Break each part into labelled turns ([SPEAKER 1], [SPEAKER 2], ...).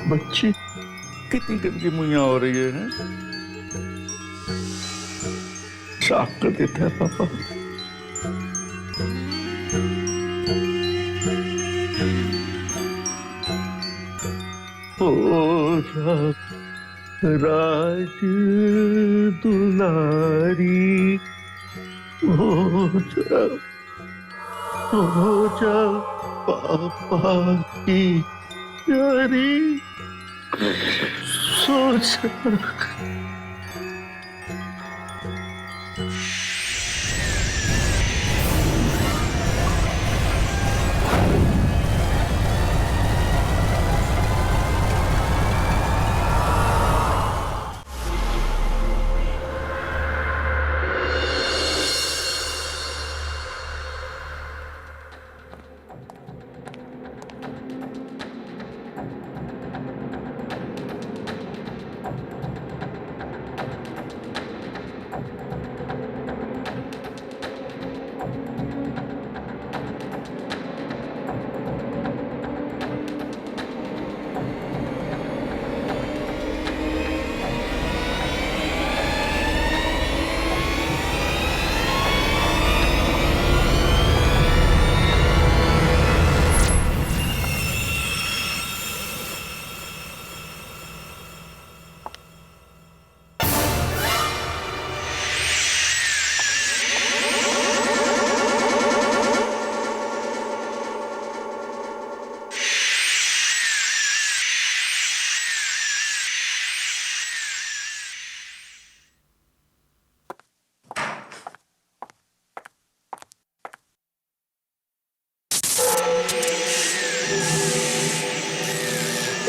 [SPEAKER 1] बच्ची कितनी गंदी मुइया हो रही है? साफ कर देता है पापा। ओ राज दुलारी हो जा पापा की प्यारी सोच।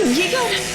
[SPEAKER 2] ये क्या हो रहा है?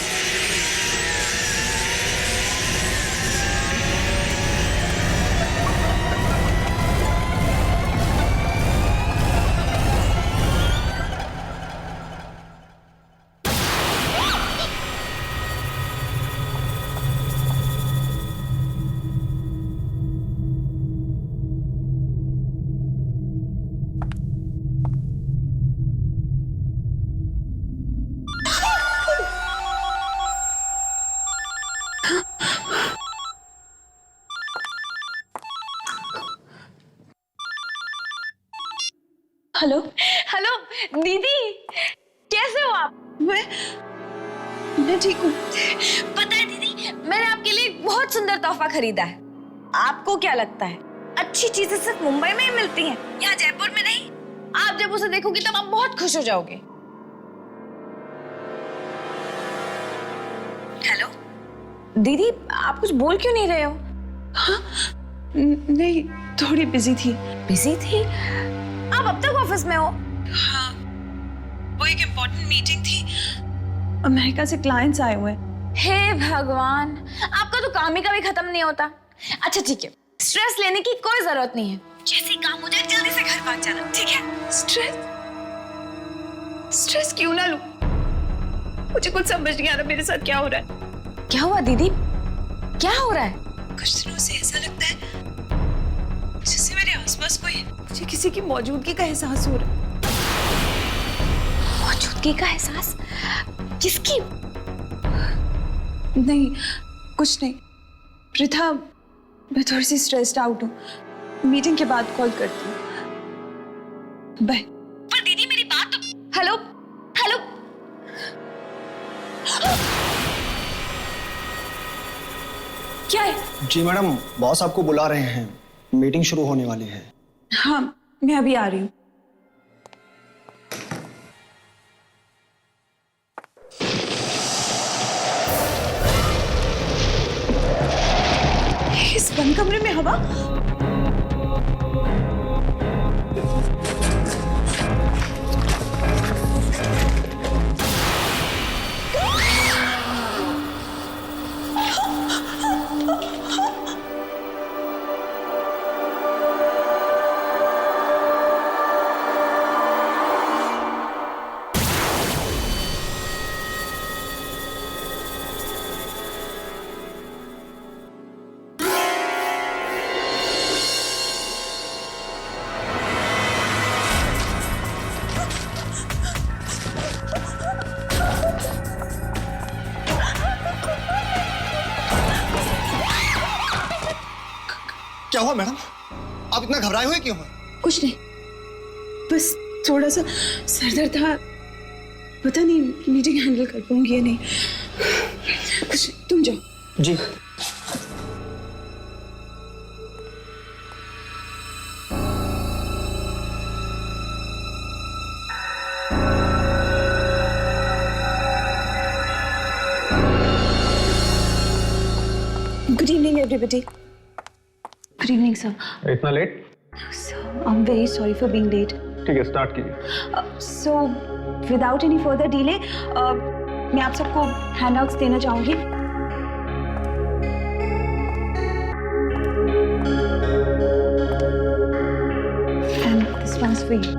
[SPEAKER 2] हेलो हेलो दीदी, कैसे हो आप? मैं ठीक हूँ। पता है दीदी, मैंने आपके लिए एक बहुत सुंदर तोहफा खरीदा है। आपको क्या लगता है अच्छी चीजें सिर्फ मुंबई में ही मिलती हैं, यहाँ जयपुर में नहीं? आप जब उसे देखोगी तब आप बहुत खुश हो जाओगे। हेलो दीदी, आप कुछ बोल क्यों नहीं रहे हो? हाँ? नहीं, थोड़ी बिजी थी। बिजी थी? आप अब तक ऑफिस में हो? हाँ, वो एक इम्पोर्टेंट मीटिंग थी, अमेरिका से क्लाइंट्स आए हुए। हे भगवान, आपका तो काम ही कभी खत्म नहीं होता। अच्छा ठीक है, स्ट्रेस लेने की कोई जरूरत नहीं है। जैसे काम हो जाए जल्दी से घर भाग जाना, ठीक है? स्ट्रेस क्यों ना लूं? मुझे कुछ समझ नहीं आ रहा मेरे साथ क्या हो रहा है। क्या हुआ दीदी, क्या हो रहा है? कुछ दिनों से ऐसा लगता है जैसे मेरे आसपास कोई, मुझे किसी की मौजूदगी का एहसास हो रहा है। मौजूदगी का एहसास? किसकी? नहीं, कुछ नहीं। पृथा, मैं थोड़ी सी स्ट्रेस्ड आउट हूँ। मीटिंग के बाद कॉल करती हूँ। बाय। पर दीदी मेरी बात तो। Hello hello. क्या है?
[SPEAKER 3] जी मैडम, बॉस आपको बुला रहे हैं, मीटिंग शुरू होने वाली है।
[SPEAKER 2] हाँ, मैं अभी आ रही हूँ। इस बंद कमरे में हवा?
[SPEAKER 3] क्या हुआ मैडम? आप इतना घबराए हुए क्यों हैं?
[SPEAKER 2] कुछ नहीं, बस थोड़ा सा सर दर्द था। पता नहीं मीटिंग हैंडल कर पाऊंगी या नहीं। कुछ नहीं, तुम जाओ।
[SPEAKER 3] जी।
[SPEAKER 2] Good evening, everybody. Good evening, sir.
[SPEAKER 4] इतना late?
[SPEAKER 2] Sir, I'm very sorry for being late.
[SPEAKER 4] ठीक है, स्टार्ट कीजिए।
[SPEAKER 2] So, without any further delay, मैं आप सबको handouts देना चाहूंगी। And this one's for you.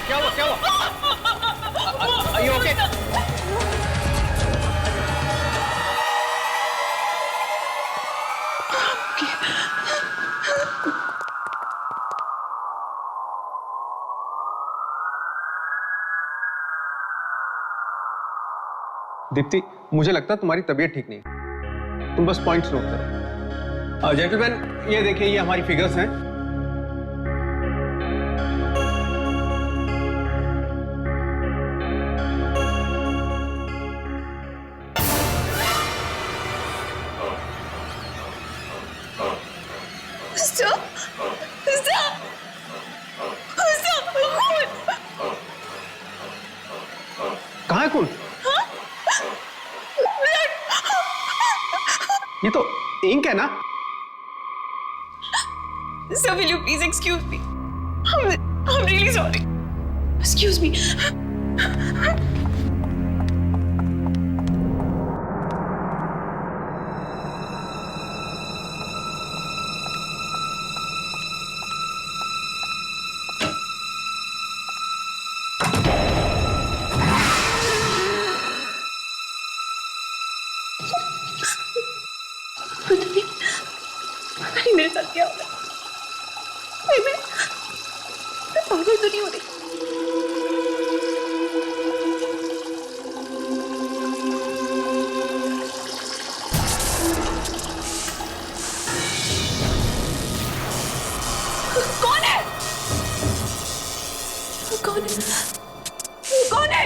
[SPEAKER 4] क्या हुआ? क्या हुआ? Are you okay? दीप्ति, मुझे लगता है तुम्हारी तबीयत ठीक नहीं। तुम बस पॉइंट्स नोट करो। जेंटलमैन, ये देखिए, ये हमारी फिगर्स हैं।
[SPEAKER 2] Stop! Stop! Stop!
[SPEAKER 4] कहाँ है खून? ये तो इंक है ना?
[SPEAKER 2] Sir, will you please excuse me? I'm really sorry. Excuse me. पता नहीं मेरे साथ क्या हो रहा है। मैं पागल तो नहीं हो रही। कौन है? कौन है? कौन है?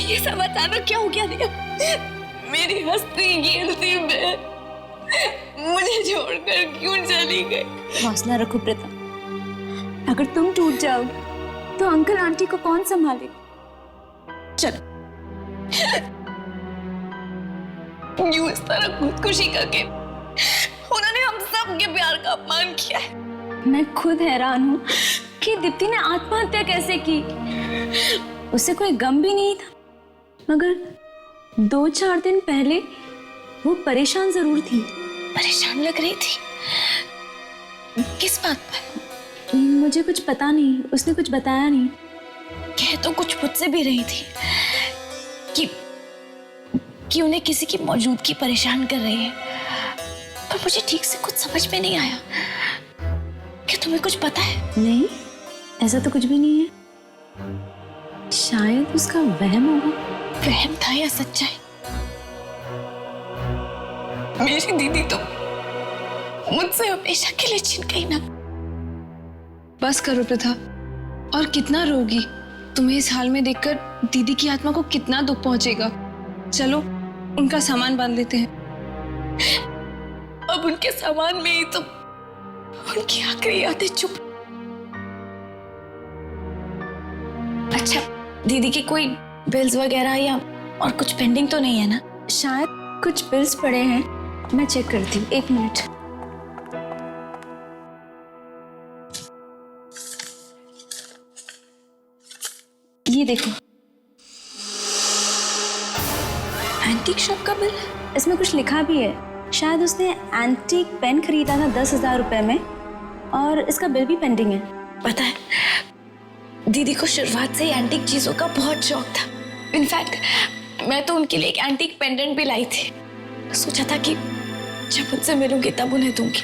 [SPEAKER 2] ये सब अचानक क्या हो गया रिया? मेरी हंसती खेलती बहन मुझे छोड़कर क्यों चली गई?
[SPEAKER 5] हौसला रखो प्रीता, अगर तुम टूट जाओगे तो अंकल आंटी को कौन संभालेगा? चलो।
[SPEAKER 2] यूं इस तरह खुदकुशी करके उन्होंने हम सब के प्यार का अपमान किया है।
[SPEAKER 5] मैं खुद हैरान हूँ कि दीप्ति ने आत्महत्या कैसे की। उसे कोई गम भी नहीं था, मगर 2-4 दिन पहले वो परेशान जरूर थी।
[SPEAKER 2] परेशान लग रही थी? किस बात पर?
[SPEAKER 5] मुझे कुछ पता नहीं, उसने कुछ बताया नहीं।
[SPEAKER 2] कह तो कुछ मुझसे भी रही थी कि उन्हें किसी की मौजूदगी परेशान कर रही है, पर मुझे ठीक से कुछ समझ में नहीं आया। क्या तुम्हें कुछ पता है?
[SPEAKER 5] नहीं, ऐसा तो कुछ भी नहीं है। शायद उसका वहम होगा।
[SPEAKER 2] वहम था या सच्चाई? मेरी दीदी तो मुझसे हमेशा के लिए छिन गई ना।
[SPEAKER 6] बस करो प्रथा, और कितना रोगी। तुम्हें इस हाल में देखकर दीदी की आत्मा को कितना दुख पहुंचेगा। चलो उनका सामान बांध लेते हैं।
[SPEAKER 2] अब उनके सामान में ही तो उनकी आखिरी यादें चुप। अच्छा, दीदी की कोई बिल्स वगैरह या और कुछ पेंडिंग तो नहीं है ना?
[SPEAKER 5] शायद कुछ बिल्स पड़े हैं, मैं चेक करती हूँ, 1 मिनट। ये देखो,
[SPEAKER 2] एंटीक शॉप का बिल?
[SPEAKER 5] इसमें कुछ लिखा भी है। शायद उसने एंटीक पेन खरीदा था 10,000 रुपए में, और इसका बिल भी पेंडिंग है।
[SPEAKER 2] पता है, दीदी को शुरुआत से ही एंटीक चीजों का बहुत शौक था। इनफैक्ट मैं तो उनके लिए एक एंटीक पेंडेंट भी लाई थी। सोचा था कि जब उनसे मिलूंगी तब उन्हें दूंगी,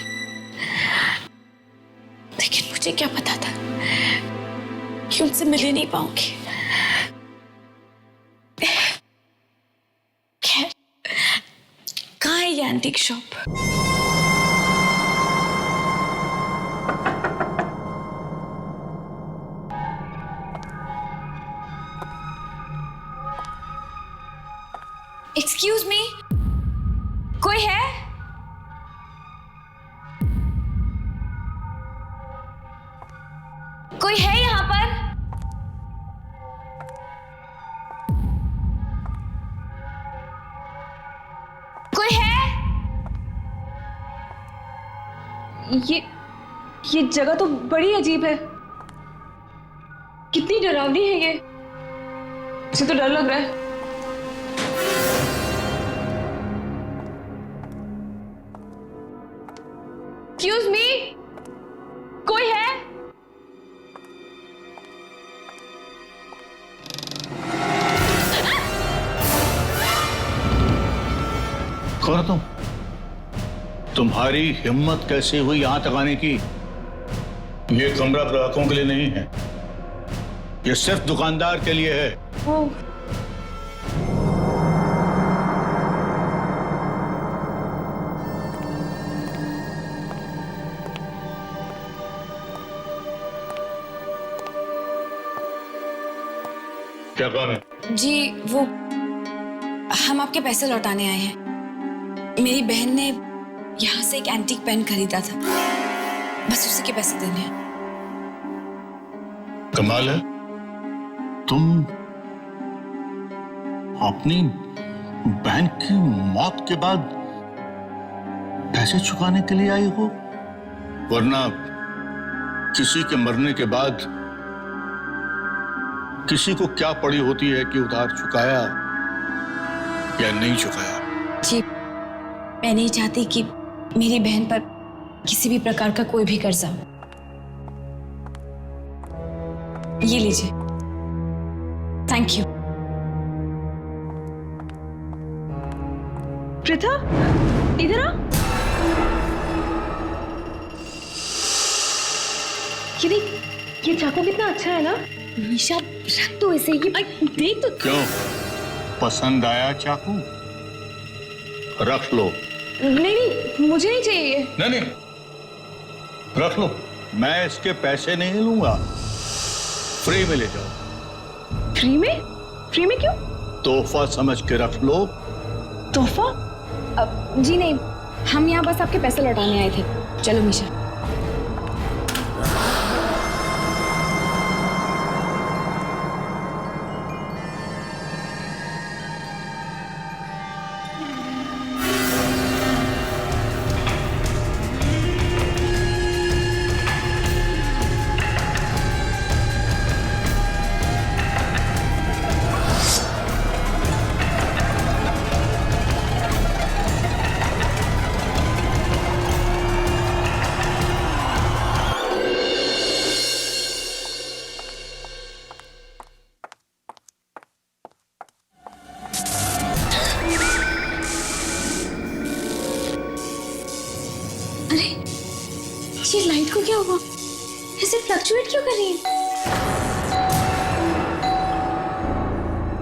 [SPEAKER 2] लेकिन मुझे क्या पता था कि उनसे मिल ही नहीं पाऊंगी। खैर, कहाँ है ये एंटीक शॉप? एक्सक्यूज मी, कोई है? कोई है यहाँ पर? कोई है?
[SPEAKER 6] ये जगह तो बड़ी अजीब है। कितनी डरावनी है ये। मुझे तो डर लग रहा है। एक्सक्यूज मी, कोई है?
[SPEAKER 1] कौन तुम? तुम्हारी हिम्मत कैसे हुई यहां तक आने की? ये कमरा ग्राहकों के लिए नहीं है, ये सिर्फ दुकानदार के लिए है।
[SPEAKER 6] वो
[SPEAKER 1] क्या काम है?
[SPEAKER 2] जी, वो हम आपके पैसे लौटाने आए हैं। मेरी बहन ने यहाँ से एक एंटीक पेन खरीदा था, बस उसी के पैसे देने हैं।
[SPEAKER 1] कमाल है, तुम अपनी बहन की मौत के बाद पैसे चुकाने के लिए आई हो? वरना किसी के मरने के बाद किसी को क्या पड़ी होती है कि उधार चुकाया या नहीं चुकाया।
[SPEAKER 2] जी, मैं नहीं चाहती कि मेरी बहन पर किसी भी प्रकार का कोई भी कर्जा हो। ये लीजिए, थैंक यू।
[SPEAKER 6] प्रथा, इधर आ। ये देख, ये चाकू कितना अच्छा है ना।
[SPEAKER 2] निशा, रख तो ऐसे ही। देख तो।
[SPEAKER 1] क्यों, पसंद आया चाकू? रख लो।
[SPEAKER 6] नहीं, मुझे नहीं चाहिए।
[SPEAKER 1] नहीं, रख लो, मैं इसके पैसे नहीं लूंगा, फ्री में ले जाओ।
[SPEAKER 6] फ्री में? फ्री में क्यों?
[SPEAKER 1] तोहफा समझ के रख लो।
[SPEAKER 6] तोहफा?
[SPEAKER 2] जी नहीं, हम यहाँ बस आपके पैसे लौटाने आए थे। चलो मीशा।
[SPEAKER 5] डेट को क्या हुआ? ये सिर्फ फ्लक्चुएट क्यों कर रही है?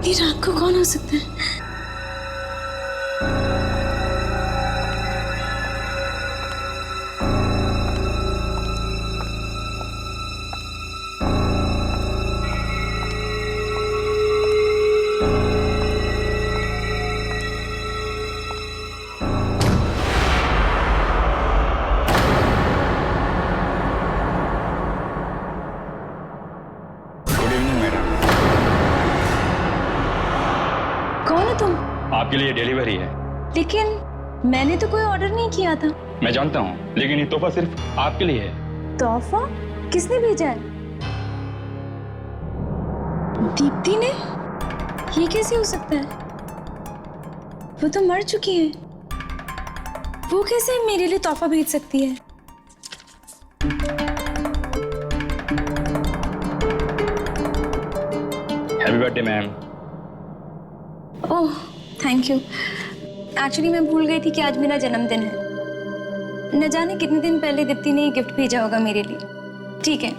[SPEAKER 5] ये रात को कौन हो सकता है?
[SPEAKER 7] Good evening madam.
[SPEAKER 5] कौन है तुम?
[SPEAKER 7] आपके लिए डिलीवरी है।
[SPEAKER 5] लेकिन मैंने तो कोई ऑर्डर नहीं किया था।
[SPEAKER 7] मैं जानता हूँ, लेकिन ये तोहफा सिर्फ आपके लिए है।
[SPEAKER 5] तोहफा? किसने भेजा है? दीप्ति ने? ये कैसे हो सकता है? वो तो मर चुकी है। वो कैसे मेरे लिए तोहफा भेज सकती है?
[SPEAKER 7] Happy birthday ma'am.
[SPEAKER 5] Oh, thank you. Actually मैं भूल गई थी कि आज मेरा जन्मदिन है। न जाने कितने दिन पहले दीप्ति ने गिफ्ट भेजा होगा मेरे लिए। ठीक है,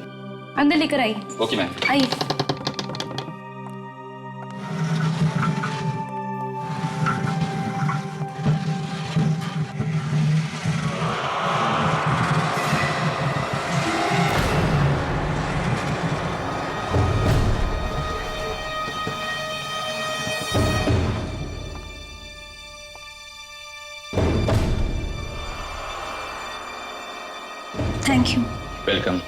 [SPEAKER 5] अंदर लेकर आइए।
[SPEAKER 7] Okay ma'am.
[SPEAKER 5] आइए। Thank you.
[SPEAKER 7] Welcome.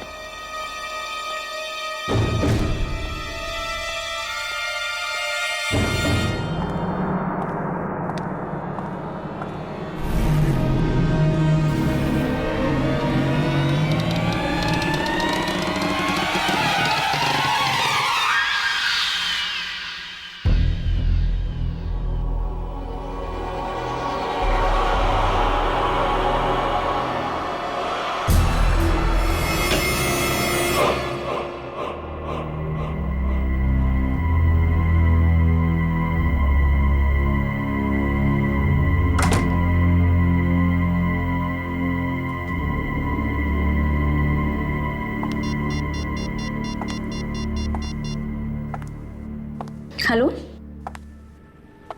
[SPEAKER 5] Hello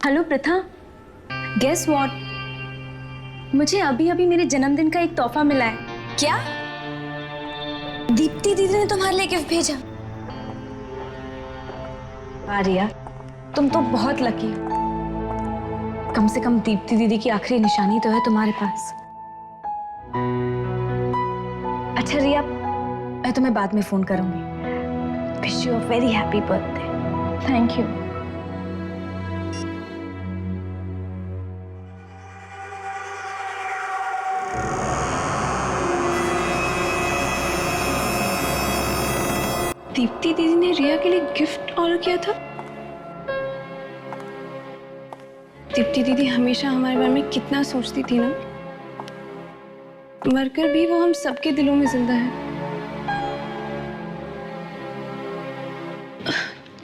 [SPEAKER 5] hello Pratha, guess what? मुझे अभी अभी मेरे जन्मदिन का एक तोहफा मिला है।
[SPEAKER 2] क्या? दीप्ति दीदी ने तुम्हारे लिए गिफ्ट भेजा?
[SPEAKER 5] आर्या, तुम तो बहुत लकी हो। कम से कम दीप्ति दीदी की आखिरी निशानी तो है तुम्हारे पास। अच्छा रिया, मैं तुम्हें बाद में फोन करूंगी। Wish you a very happy birthday. Thank you.
[SPEAKER 6] Deepti दीदी ने रिया के लिए गिफ्ट ऑर्डर किया था। दीप्ति दीदी हमेशा हमारे बारे में कितना सोचती थी ना। मरकर भी वो हम सबके दिलों में जिंदा है।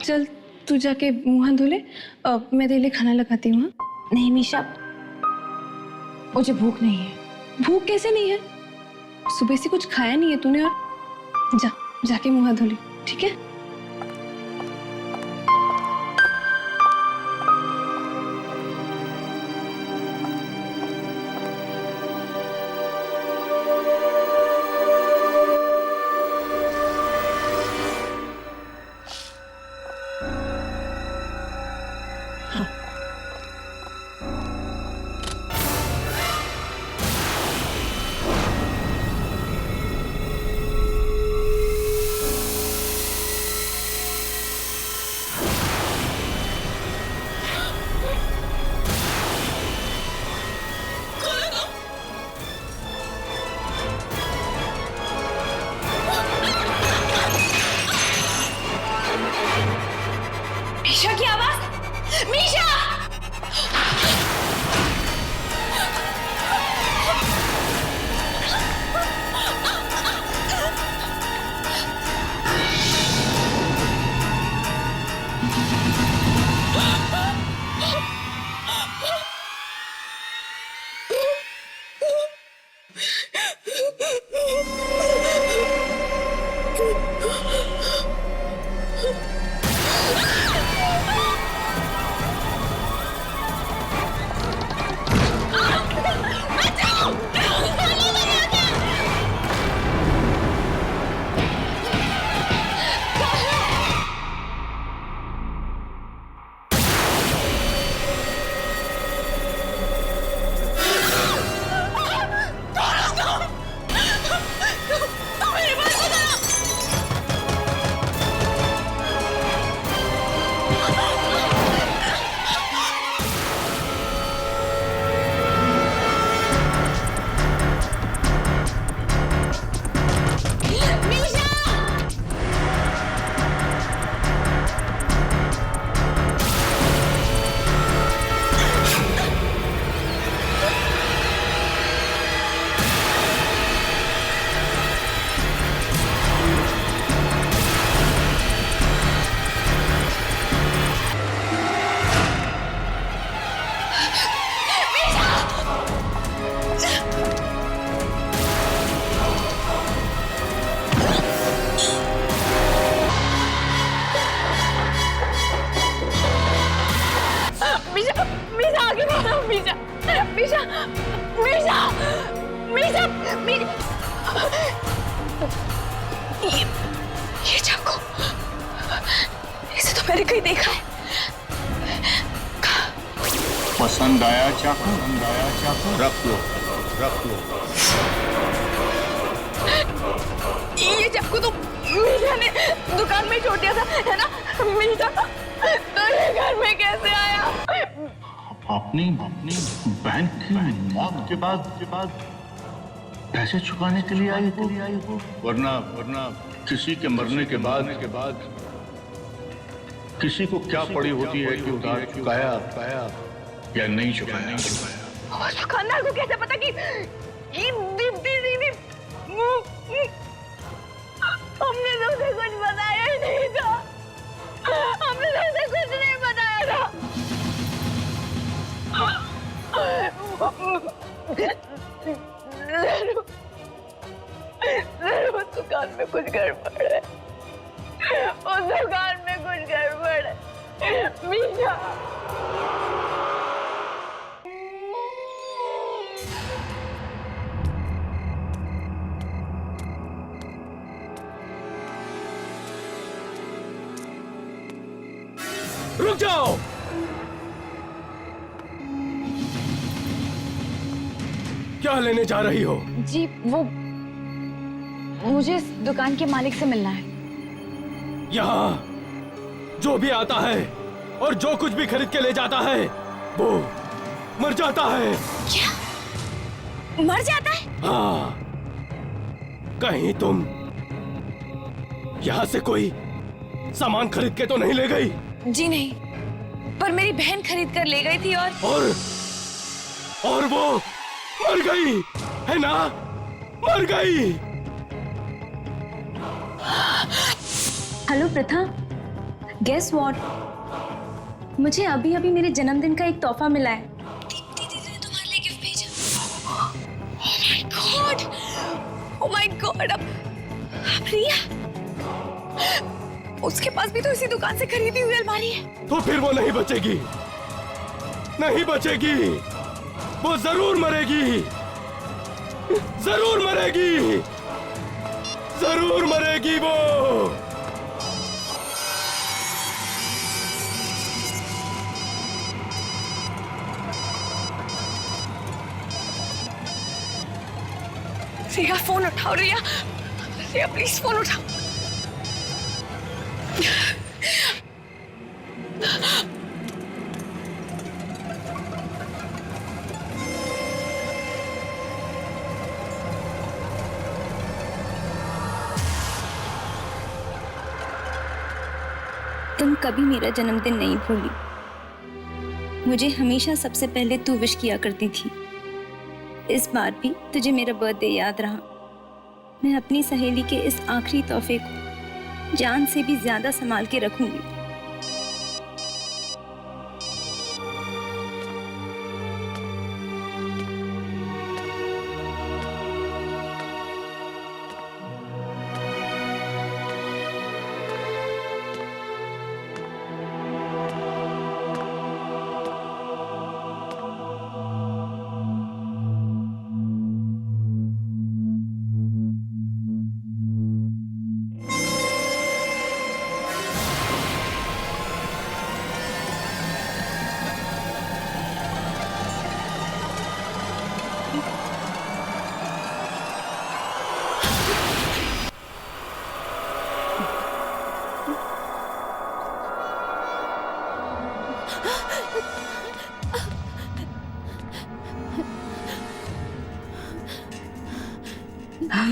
[SPEAKER 6] चल तू जाके मुंह हाथ धो ले, मैं तेरे लिए खाना लगाती हूँ। हाँ?
[SPEAKER 5] नहीं मीशा, मुझे भूख नहीं है।
[SPEAKER 6] भूख कैसे नहीं है? सुबह से कुछ खाया नहीं है तूने। और जाके मुंह हाथ धो ले, ठीक है?
[SPEAKER 2] मीशा, मीशा, मीशा, ये चाकू, इसे तो मैंने कहीं देखा है।
[SPEAKER 1] पसंद आया चाकू? रख लो, रख लो।
[SPEAKER 2] ये चाकू तो मीशा ने दुकान में छोड़ दिया था, है ना? मीशा तो ये घर में कैसे आया?
[SPEAKER 1] अपनी बहन की मौत के बाद पैसे चुकाने के लिए आई हो? वरना किसी के मरने के बाद किसी को क्या पड़ी होती है कि उधार चुकाया या नहीं चुकाया?
[SPEAKER 2] और दुकानदार को कैसे पता कि दीप्ति दीदी, हमने तो उसे कुछ बताया ही नहीं था, हमने तो उसे कुछ नहीं बताया था। जरूर उस दुकान में कुछ गड़बड़ है, उस दुकान में कुछ गड़बड़ है। मीशा,
[SPEAKER 8] रुक जाओ। क्या लेने जा रही हो?
[SPEAKER 2] जी वो मुझे इस दुकान के मालिक से मिलना है।
[SPEAKER 8] यहाँ जो भी आता है और जो कुछ भी खरीद के ले जाता है वो मर जाता है।
[SPEAKER 2] क्या? मर जाता है?
[SPEAKER 8] हाँ, कहीं तुम यहाँ से कोई सामान खरीद के तो नहीं ले गई?
[SPEAKER 2] जी नहीं, पर मेरी बहन खरीद कर ले गई थी
[SPEAKER 8] और वो मर गई है ना? मर गई।
[SPEAKER 5] Hello Pratha, guess what? मुझे अभी अभी मेरे जन्मदिन का एक तोहफा मिला है।
[SPEAKER 2] दीदी ने तुम्हारे लिए गिफ्ट भेजा। ओह माय गॉड, अब रिया, उसके पास भी तो इसी दुकान से खरीदी हुई अलमारी है।
[SPEAKER 8] तो फिर वो नहीं बचेगी, नहीं बचेगी, वो जरूर मरेगी, जरूर मरेगी, जरूर मरेगी वो।
[SPEAKER 2] रिया फोन उठाओ, रिया, रिया प्लीज फोन उठाओ।
[SPEAKER 5] तुम कभी मेरा जन्मदिन नहीं भूली। मुझे हमेशा सबसे पहले तू विश किया करती थी। इस बार भी तुझे मेरा बर्थडे याद रहा। मैं अपनी सहेली के इस आखिरी तोहफे को जान से भी ज्यादा संभाल के रखूंगी।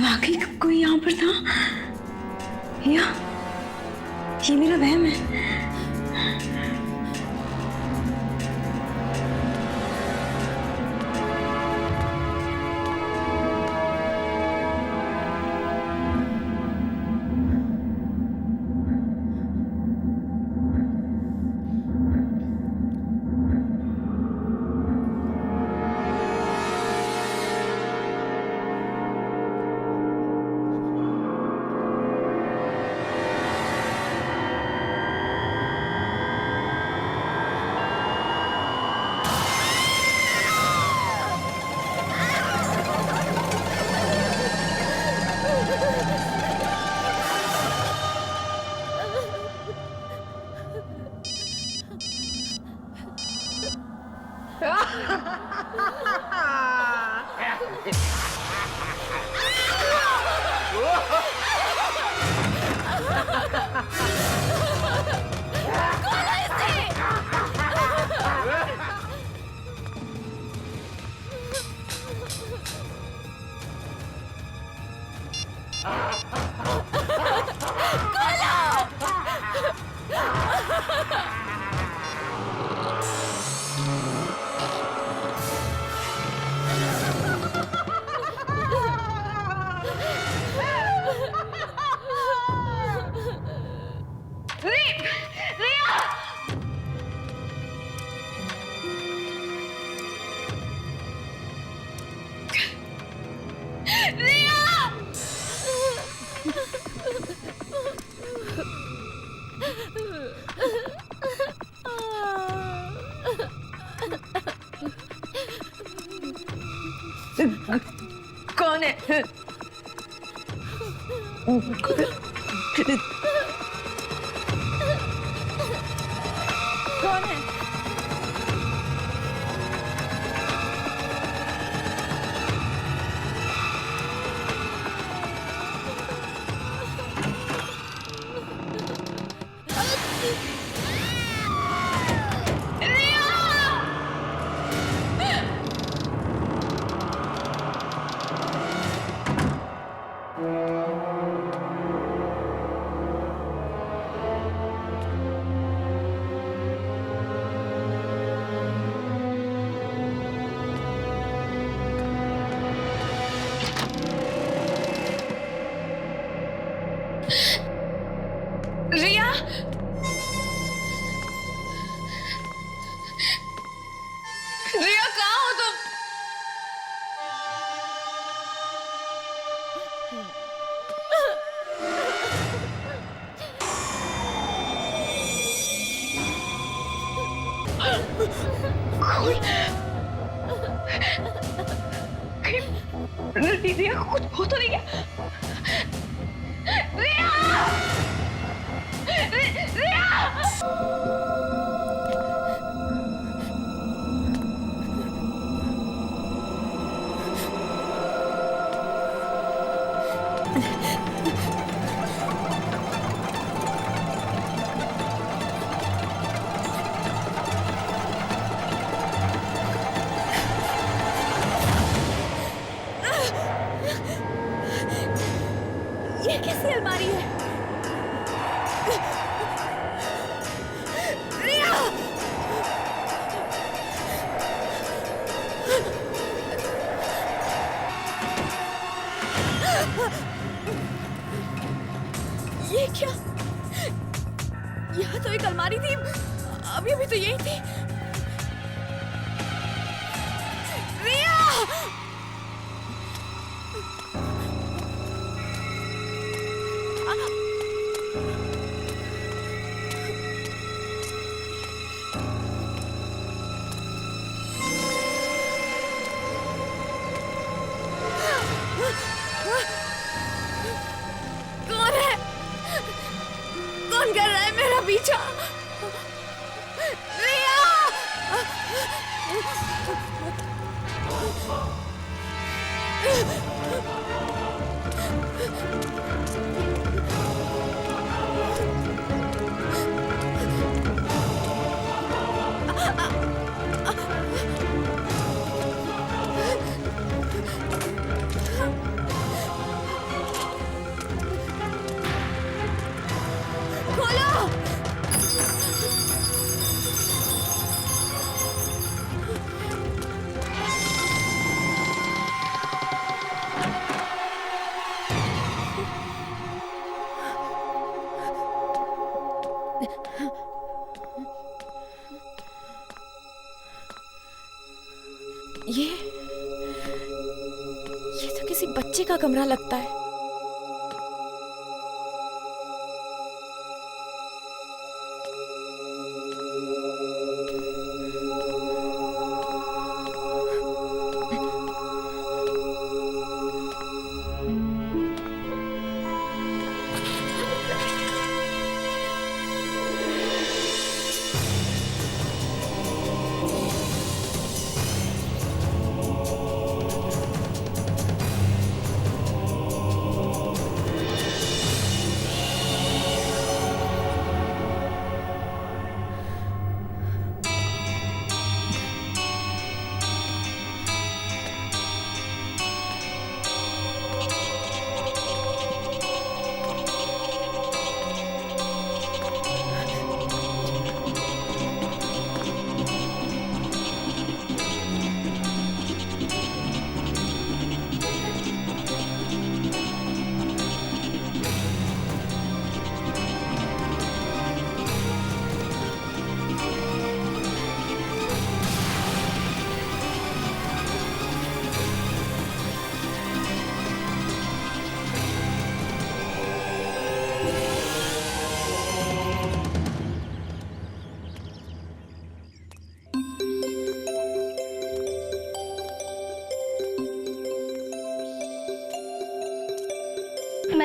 [SPEAKER 2] वाकई कोई यहाँ पर था या ये मेरा वहम है? कौन है? कौन है? रिया, रिया कहाँ हो तुम? रिया कुछ हो तो नहीं गया? रिया! रिया!
[SPEAKER 5] ये कैसी अलमारी है?
[SPEAKER 2] रिया!
[SPEAKER 5] ये क्या? यहाँ तो एक अलमारी थी, अभी अभी तो यही थी।
[SPEAKER 2] रिया! कौन है? कौन कर रहा है मेरा पीछा? रिया! खोलो!
[SPEAKER 5] ये तो किसी बच्चे का कमरा लगता है।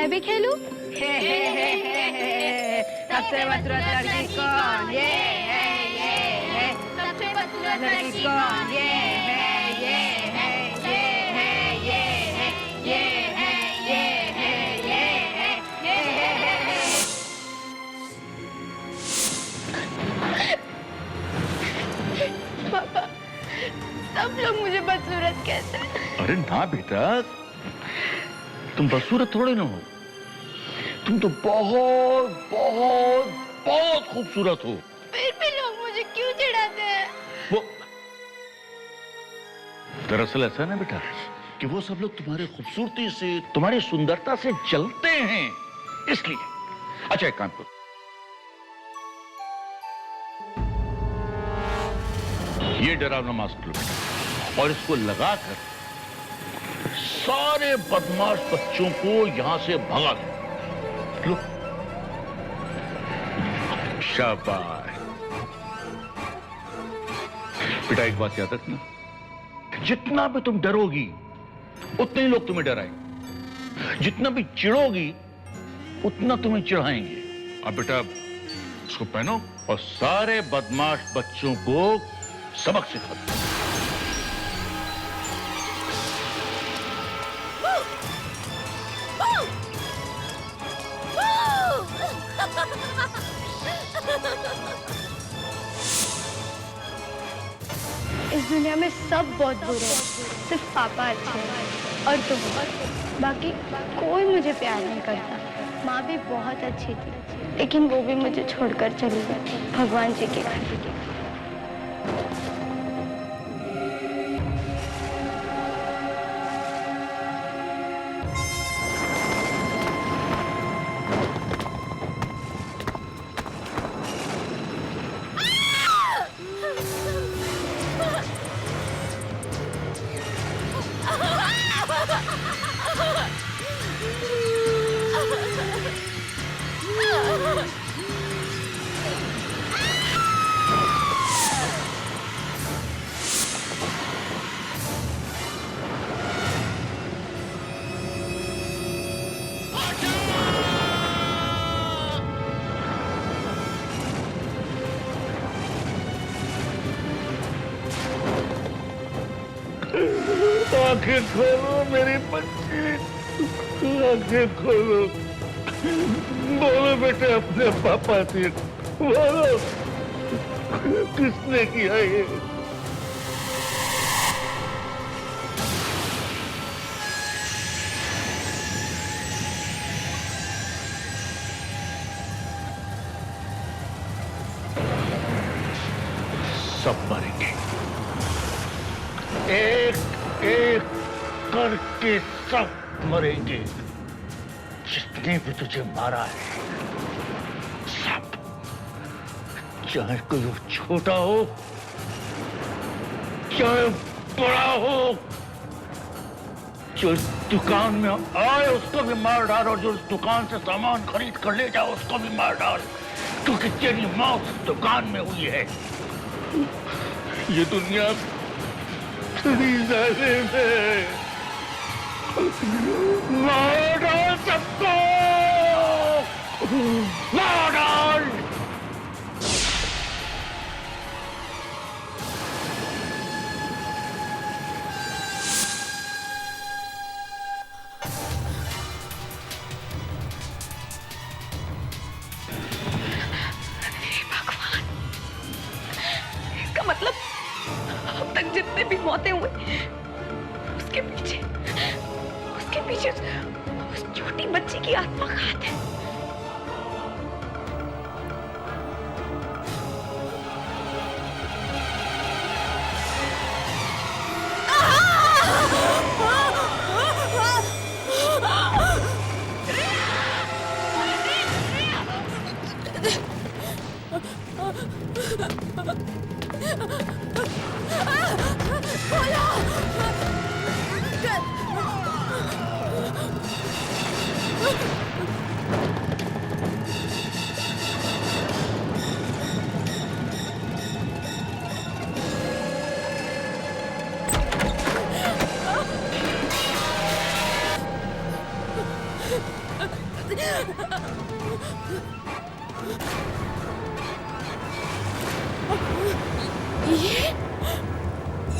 [SPEAKER 9] मैं भी खेलूं?
[SPEAKER 2] सबसे बदसूरत लड़की कौन? ये है।
[SPEAKER 9] सबसे बदसूरत
[SPEAKER 2] लड़की कौन? ये है। ये है। ये है। ये है। ये है। ये है। ये है।
[SPEAKER 9] पापा, सब लोग मुझे बदसूरत कहते हैं।
[SPEAKER 1] अरे ना बेटा, तुम बदसूरत थोड़े ना हो, तुम तो बहुत बहुत बहुत खूबसूरत हो।
[SPEAKER 9] फिर भी लोग मुझे क्यों चिढ़ाते हैं?
[SPEAKER 1] वो दरअसल ऐसा ना बेटा कि वो सब लोग तुम्हारी खूबसूरती से, तुम्हारी सुंदरता से जलते हैं, इसलिए। अच्छा एक काम करो, ये डरावना मास्क लो और इसको लगाकर सारे बदमाश बच्चों को यहां से भगा दो। लो, शाबाश बेटा। एक बात याद रखना, जितना भी तुम डरोगी उतने ही लोग तुम्हें डराएंगे, जितना भी चिढ़ोगी उतना तुम्हें चिढ़ाएंगे। अब बेटा इसको पहनो और सारे बदमाश बच्चों को सबक सिखा दो।
[SPEAKER 9] इस दुनिया में सब बहुत बुरे हैं, सिर्फ पापा अच्छे हैं और तुम। बाकी कोई मुझे प्यार नहीं करता। माँ भी बहुत अच्छी थी, लेकिन वो भी मुझे छोड़कर चली गई भगवान जी के घर।
[SPEAKER 1] आंखें खोलो मेरी बच्ची, आंखें खोलो। बोलो बेटे अपने पापा से, बोलो किसने किया ये? सब मरेंगे, एक एक करके सब मरेंगे। जितने भी तुझे मारा है सब, चाहे कोई छोटा हो चाहे बड़ा हो, जो इस दुकान में आए उसको भी मार डाल और जो इस दुकान से सामान खरीद कर ले जाओ उसको भी मार डाल, क्योंकि तेरी मौत इस दुकान में हुई है। ये दुनिया जालिम है, मार डाल सबको, मार डाल।
[SPEAKER 2] इसका मतलब अब तक जितने भी मौतें हुई उसके पीछे उस छोटी बच्ची की आत्मा का हाथ है।
[SPEAKER 9] खोलो!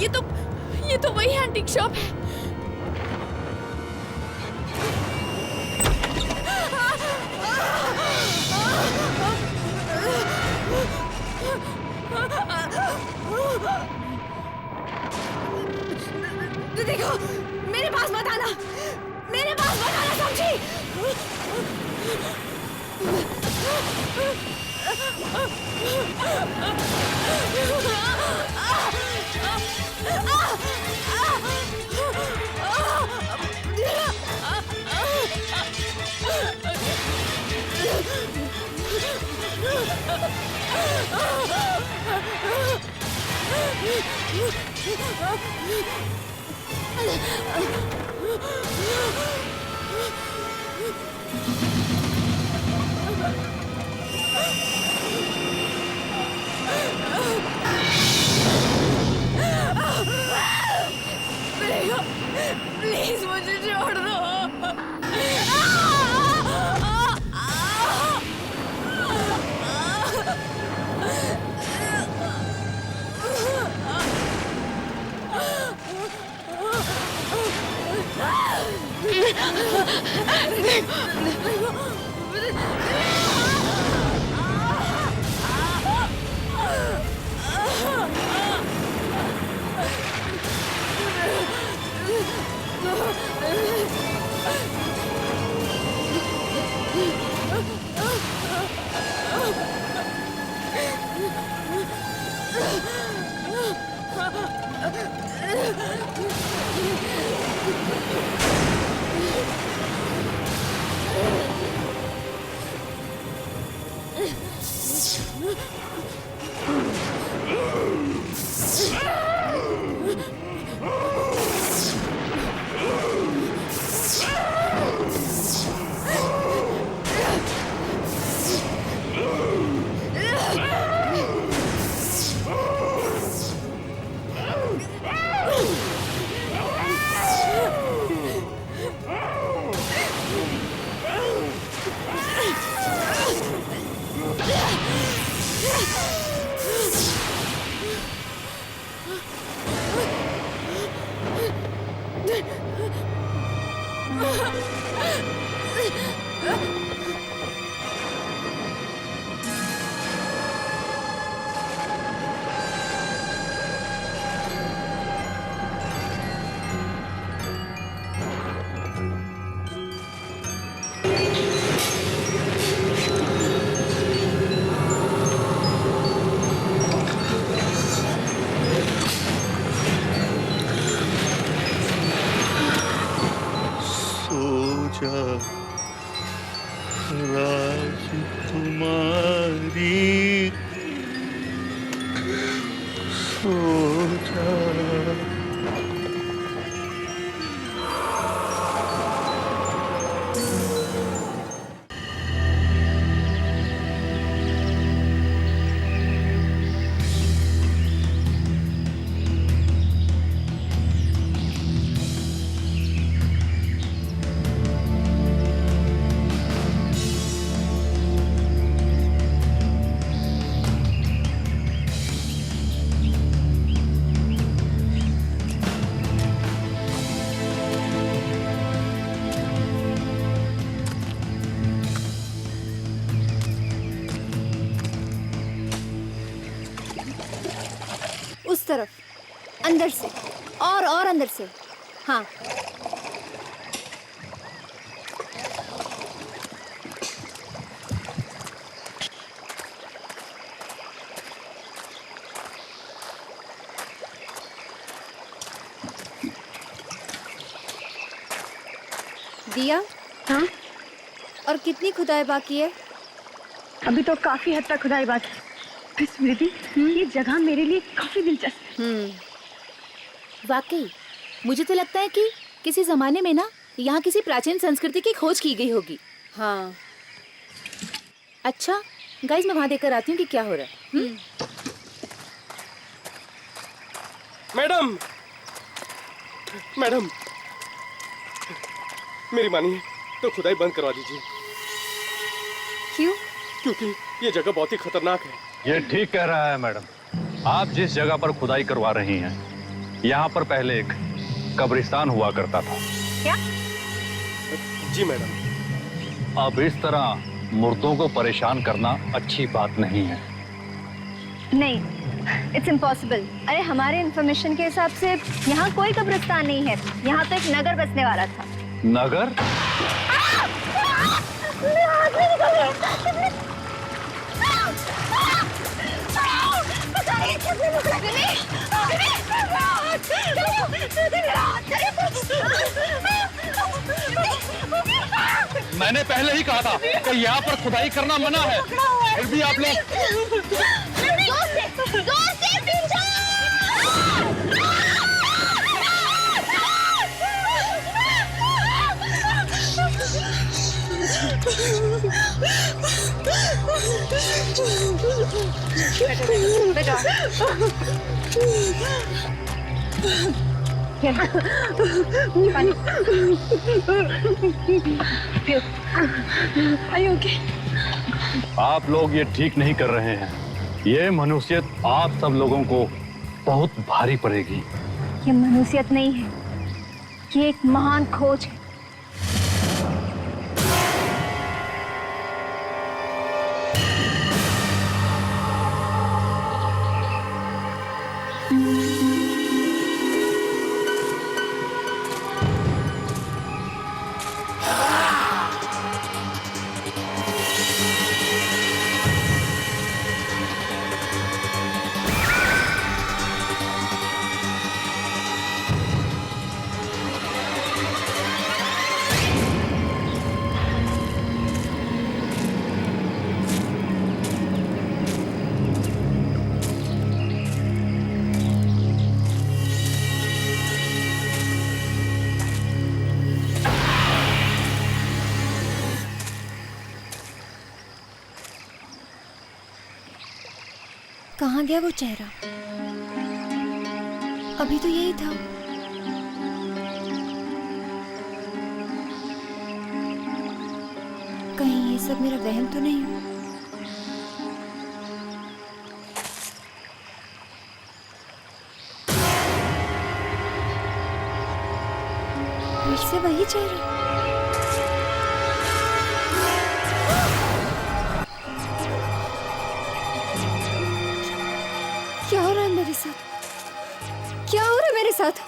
[SPEAKER 5] ये तो वही एंटीक शॉप है। देखो, मेरे पास मत आना, समझी? प्लीज मुझे छोड़ दो।
[SPEAKER 10] उस तरफ, अंदर से और अंदर से। हाँ, दिया।
[SPEAKER 9] हाँ,
[SPEAKER 10] और कितनी खुदाई बाकी है?
[SPEAKER 9] अभी तो काफी हद तक खुदाई बात है। स्मृति, ये जगह मेरे लिए काफी दिलचस्प है।
[SPEAKER 10] वाकई मुझे तो लगता है कि किसी जमाने में ना यहाँ किसी प्राचीन संस्कृति की खोज की गई होगी। हाँ, अच्छा गाइस, मैं वहाँ देखकर आती हूँ कि क्या हो रहा है।
[SPEAKER 8] मैडम, मैडम, मेरी मानिए तो खुदाई बंद करवा दीजिए।
[SPEAKER 10] क्यों?
[SPEAKER 8] क्योंकि ये जगह बहुत ही खतरनाक है।
[SPEAKER 7] ये ठीक कह रहा है मैडम। आप जिस जगह पर खुदाई करवा रही हैं यहाँ पर पहले एक कब्रिस्तान हुआ करता था।
[SPEAKER 2] क्या?
[SPEAKER 4] जी मैडम।
[SPEAKER 7] अब इस तरह मुर्दों को परेशान करना अच्छी बात नहीं है।
[SPEAKER 9] नहीं, इट्स इम्पॉसिबल। अरे हमारे इंफॉर्मेशन के हिसाब से यहाँ कोई कब्रिस्तान नहीं है। यहाँ तो एक नगर बसने वाला था।
[SPEAKER 7] नगर? मैंने पहले ही कहा था कि यहाँ पर खुदाई करना मना है, फिर भी आप लोग।
[SPEAKER 9] जोर से पीछे! बेटा,
[SPEAKER 7] आप लोग ये ठीक नहीं कर रहे हैं। ये मनुष्यत आप सब लोगों को बहुत भारी पड़ेगी।
[SPEAKER 9] ये मनुष्यत नहीं है, ये एक महान खोज है।
[SPEAKER 10] कहाँ गया वो चेहरा? अभी तो यही था। कहीं ये सब मेरा वहम तो नहीं? फिर से वही चेहरा। क्या हो रहा है मेरे साथ? क्या हो रहा है मेरे साथ?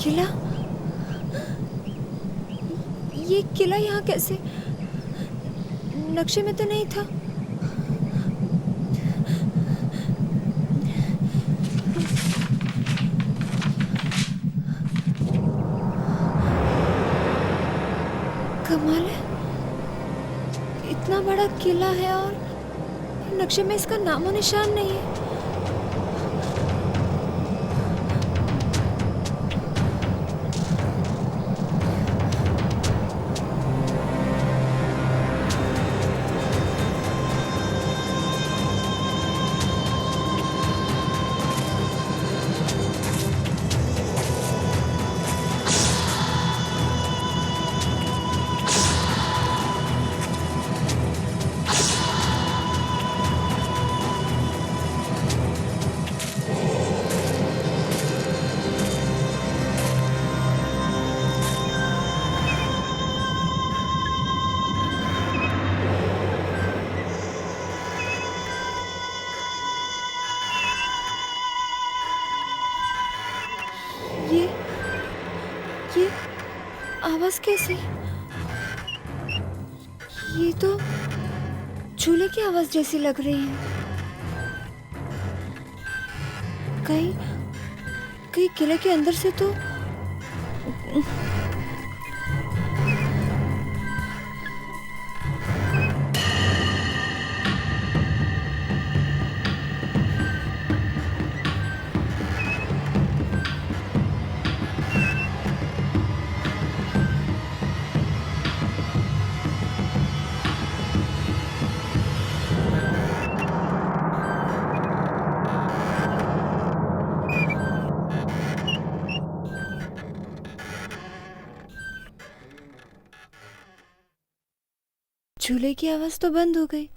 [SPEAKER 10] किला? ये किला यहाँ कैसे? नक्शे में तो नहीं था। कमाल है, इतना बड़ा किला है और नक्शे में इसका नामो निशान नहीं है।
[SPEAKER 9] आवाज कैसी? ये तो झूले की आवाज जैसी लग रही है। कहीं किले के अंदर से तो झूले की आवाज तो बंद हो गई।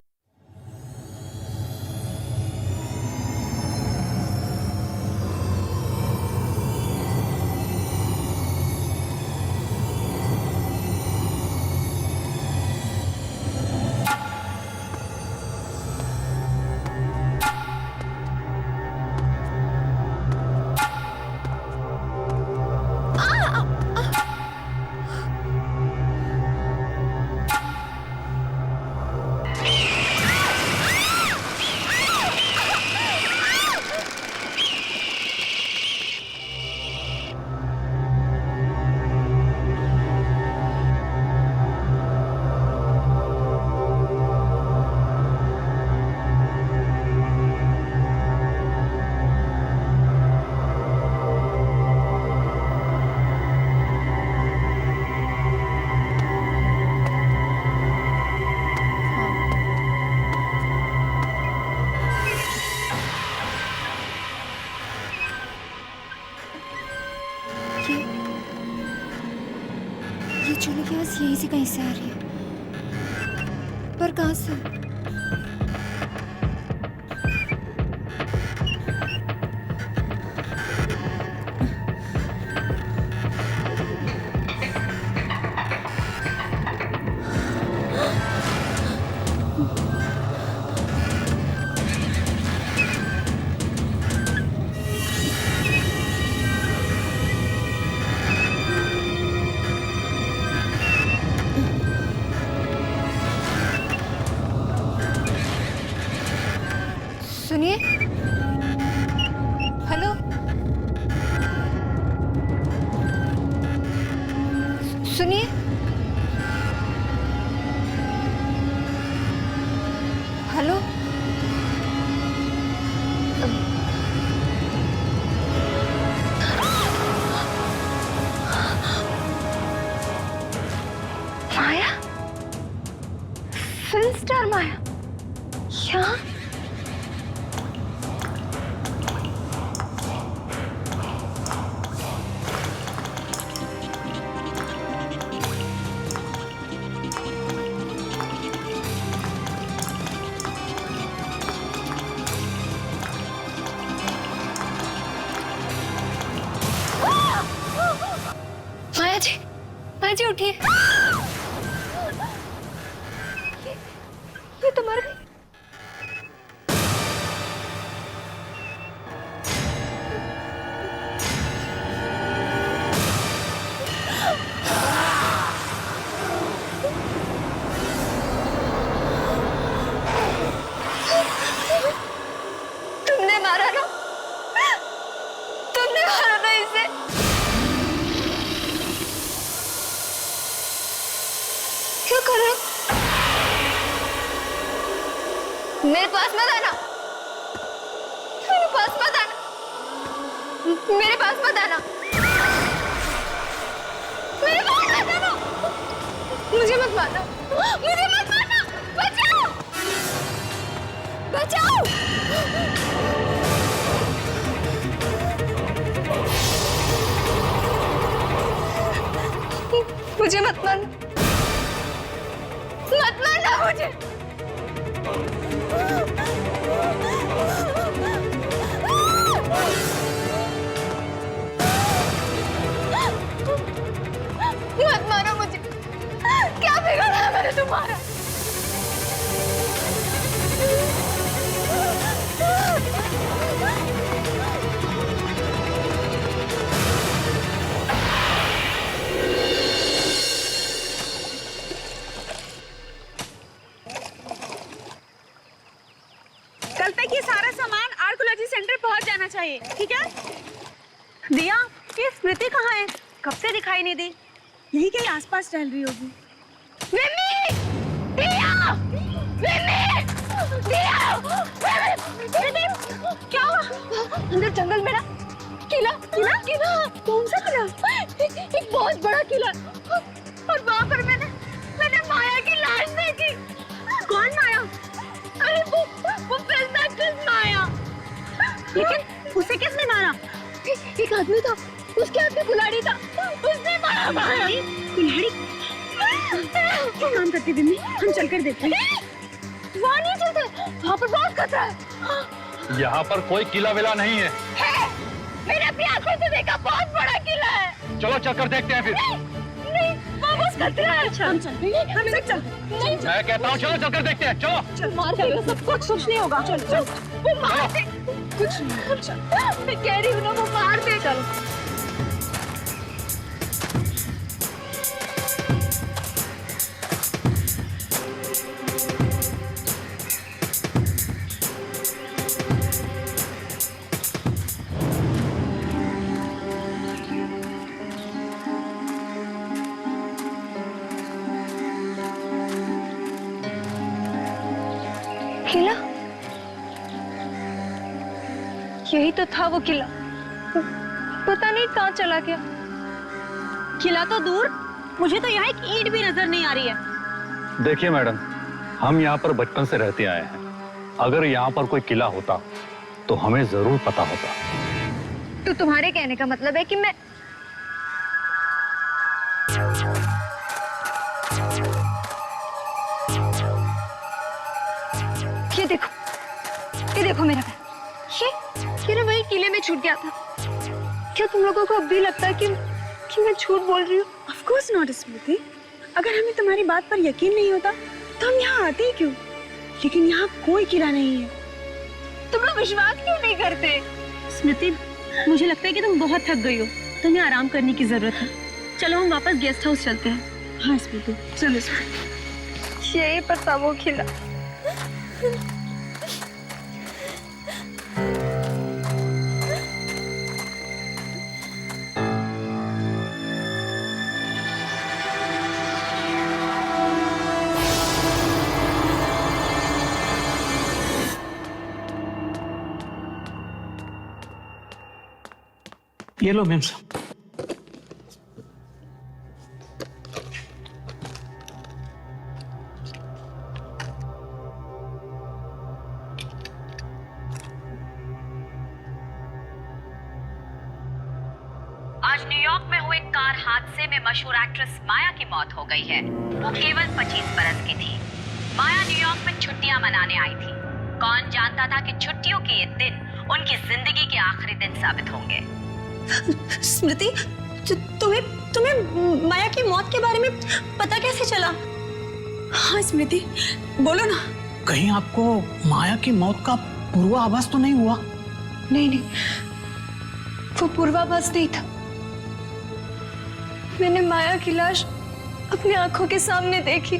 [SPEAKER 9] ये झूले की आवाज यहीं से कहीं से आ रही है, पर कहाँ से? सुनिए, हेलो, सुनिए, हेलो, माया, फिल्म स्टार माया, यहाँ? माया जी उठिए। ये तो मर गई। तुमने मारा ना, तुमने मारा ना इसे। क्या कर रहे हो? मेरे पास मत आना, मेरे पास मत आना, मेरे पास मत आना, मेरे पास मत आना, मुझे मत मारना, मुझे मत मारना, बचाओ, बचाओ, मुझे मत मारना, मत मारना मुझे। मत मारो मुझे, क्या बिगाड़ा है मैंने तुम्हारा?
[SPEAKER 2] कल तक ये सारा सामान आर्कोलॉजी सेंटर पहुंच जाना चाहिए, ठीक है? दिया, ये स्मृति कहाँ है? कब से दिखाई नहीं दी? यही कहीं आसपास टहल रही होगी। मिमी! दिया! मिमी! दिया! मिमी! क्या हुआ? अंदर जंगल में ना किला, किला, किला। कौन सा किला? एक बहुत बड़ा किला। और वहाँ पर मैंने माया की लाश देखी। कौन माया? अरे वो फिल्म एक्ट्रेस माया। लेकिन उसे किसने मारा? एक आदमी था, उसके हाथ में कुल्हाड़ी था, उसने मारा माया। कुल्हाड़ी? क्या काम करती बिन्नी? हम चलकर देखते हैं। वहाँ नहीं चलते, वहाँ पर बहुत खतरा है।
[SPEAKER 7] यहाँ पर कोई किला विला नहीं है।
[SPEAKER 2] मैंने अपनी आंखों से देखा, बहुत बड़ा किला है।
[SPEAKER 7] चलो चलकर देखते हैं फिर।
[SPEAKER 2] नहीं, वो बस खतरा है। अच्छा, हम चलते हैं, हम सब चलते हैं।
[SPEAKER 7] मैं कहता हूँ चलो चलकर देखते हैं, चलो।
[SPEAKER 2] चल, मार देगा सब कुछ नहीं होगा। चल चल, वो मार दे। कुछ नहीं, चल। मैं कह रही हूँ ना, वो मार दे। चल। किला? यही तो था वो किला। पता नहीं कहाँ चला गया। किला तो दूर, मुझे तो यहाँ एक ईंट भी नजर नहीं आ रही है।
[SPEAKER 7] देखिए मैडम, हम यहाँ पर बचपन से रहते आए हैं। अगर यहाँ पर कोई किला होता तो हमें जरूर पता होता।
[SPEAKER 2] तो तुम्हारे कहने का मतलब है कि मैं ये देखो मेरा बैग। ये ना वही किले में छूट गया था। क्या तुम लोगों को अब भी लगता है कि मैं झूठ बोल रही हूँ? Of course not, स्मृति। अगर हमें तुम्हारी बात पर यकीन नहीं होता तो हम यहाँ आते ही क्यों? लेकिन यहाँ कोई किला नहीं है। तुम लोग विश्वास क्यों नहीं करते? स्मृति, मुझे लगता है कि तुम बहुत थक गई हो, तुम्हें आराम करने की जरूरत है। चलो हम वापस गेस्ट हाउस चलते हैं। हाँ स्मृति, चलो स्मृति। यही पर था वो किला।
[SPEAKER 11] ये लो मैम साहब।
[SPEAKER 12] आज न्यूयॉर्क में हुए कार हादसे में मशहूर एक्ट्रेस माया की मौत हो गई है। वो केवल 25 बरस की थी। माया न्यूयॉर्क में छुट्टियां मनाने आई थी। कौन जानता था कि छुट्टियों के ये दिन उनकी जिंदगी के आखिरी दिन साबित होंगे।
[SPEAKER 2] स्मृति, तुम्हें माया की मौत के बारे में पता कैसे चला? हाँ स्मृति, बोलो ना।
[SPEAKER 11] कहीं आपको माया की मौत का पूर्वाभास तो नहीं हुआ?
[SPEAKER 6] नहीं, वो पूर्वाभास नहीं था। मैंने माया की लाश अपनी आंखों के सामने देखी,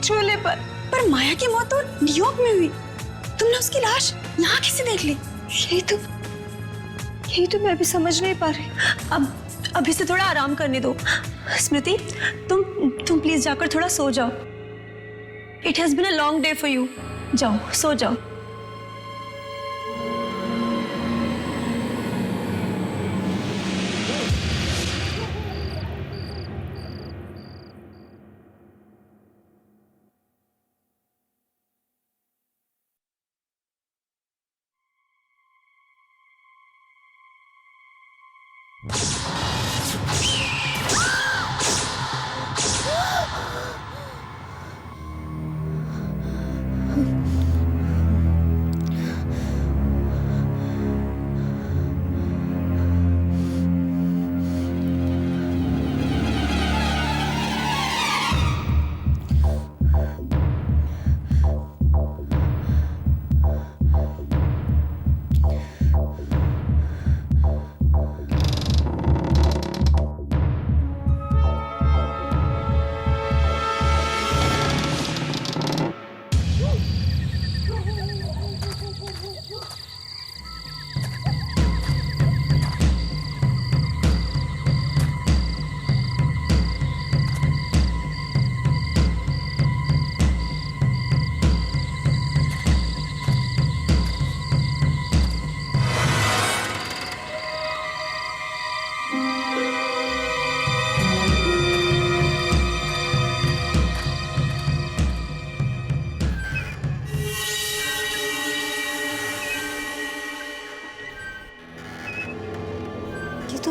[SPEAKER 6] चूल्हे पर।
[SPEAKER 2] पर माया की मौत तो न्यूयॉर्क में हुई। तुमने उसकी लाश यहाँ कैसे देख ली?
[SPEAKER 6] यही तो मैं भी समझ नहीं पा रही।
[SPEAKER 2] अब इसे थोड़ा आराम करने दो। स्मृति, तुम प्लीज जाकर थोड़ा सो जाओ। It has been a long day for you. जाओ, सो जाओ।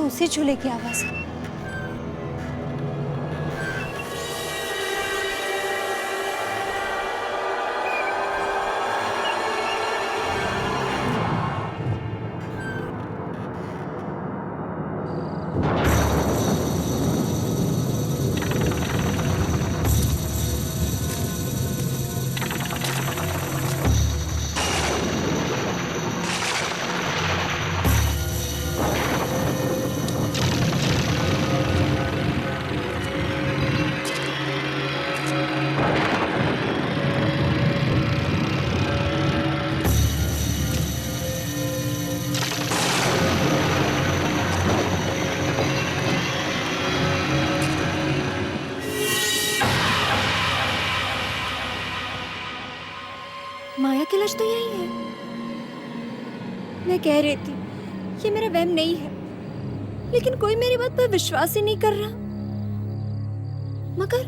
[SPEAKER 9] उसी चूल्हे की आवाज है। माया की लाश तो यही है। मैं कह रही थी ये मेरा वहम नहीं है, लेकिन कोई मेरी बात पर विश्वास ही नहीं कर रहा। मगर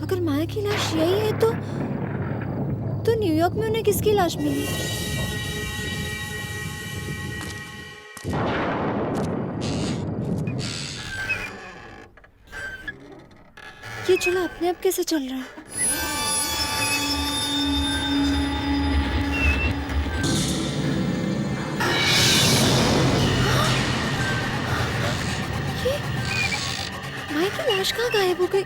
[SPEAKER 9] अगर माया की लाश यही है तो न्यूयॉर्क में उन्हें किसकी लाश मिली? ये चूल्हा अपने आप कैसे चल रहा है? माया की लाश कहाँ गायब हो गई?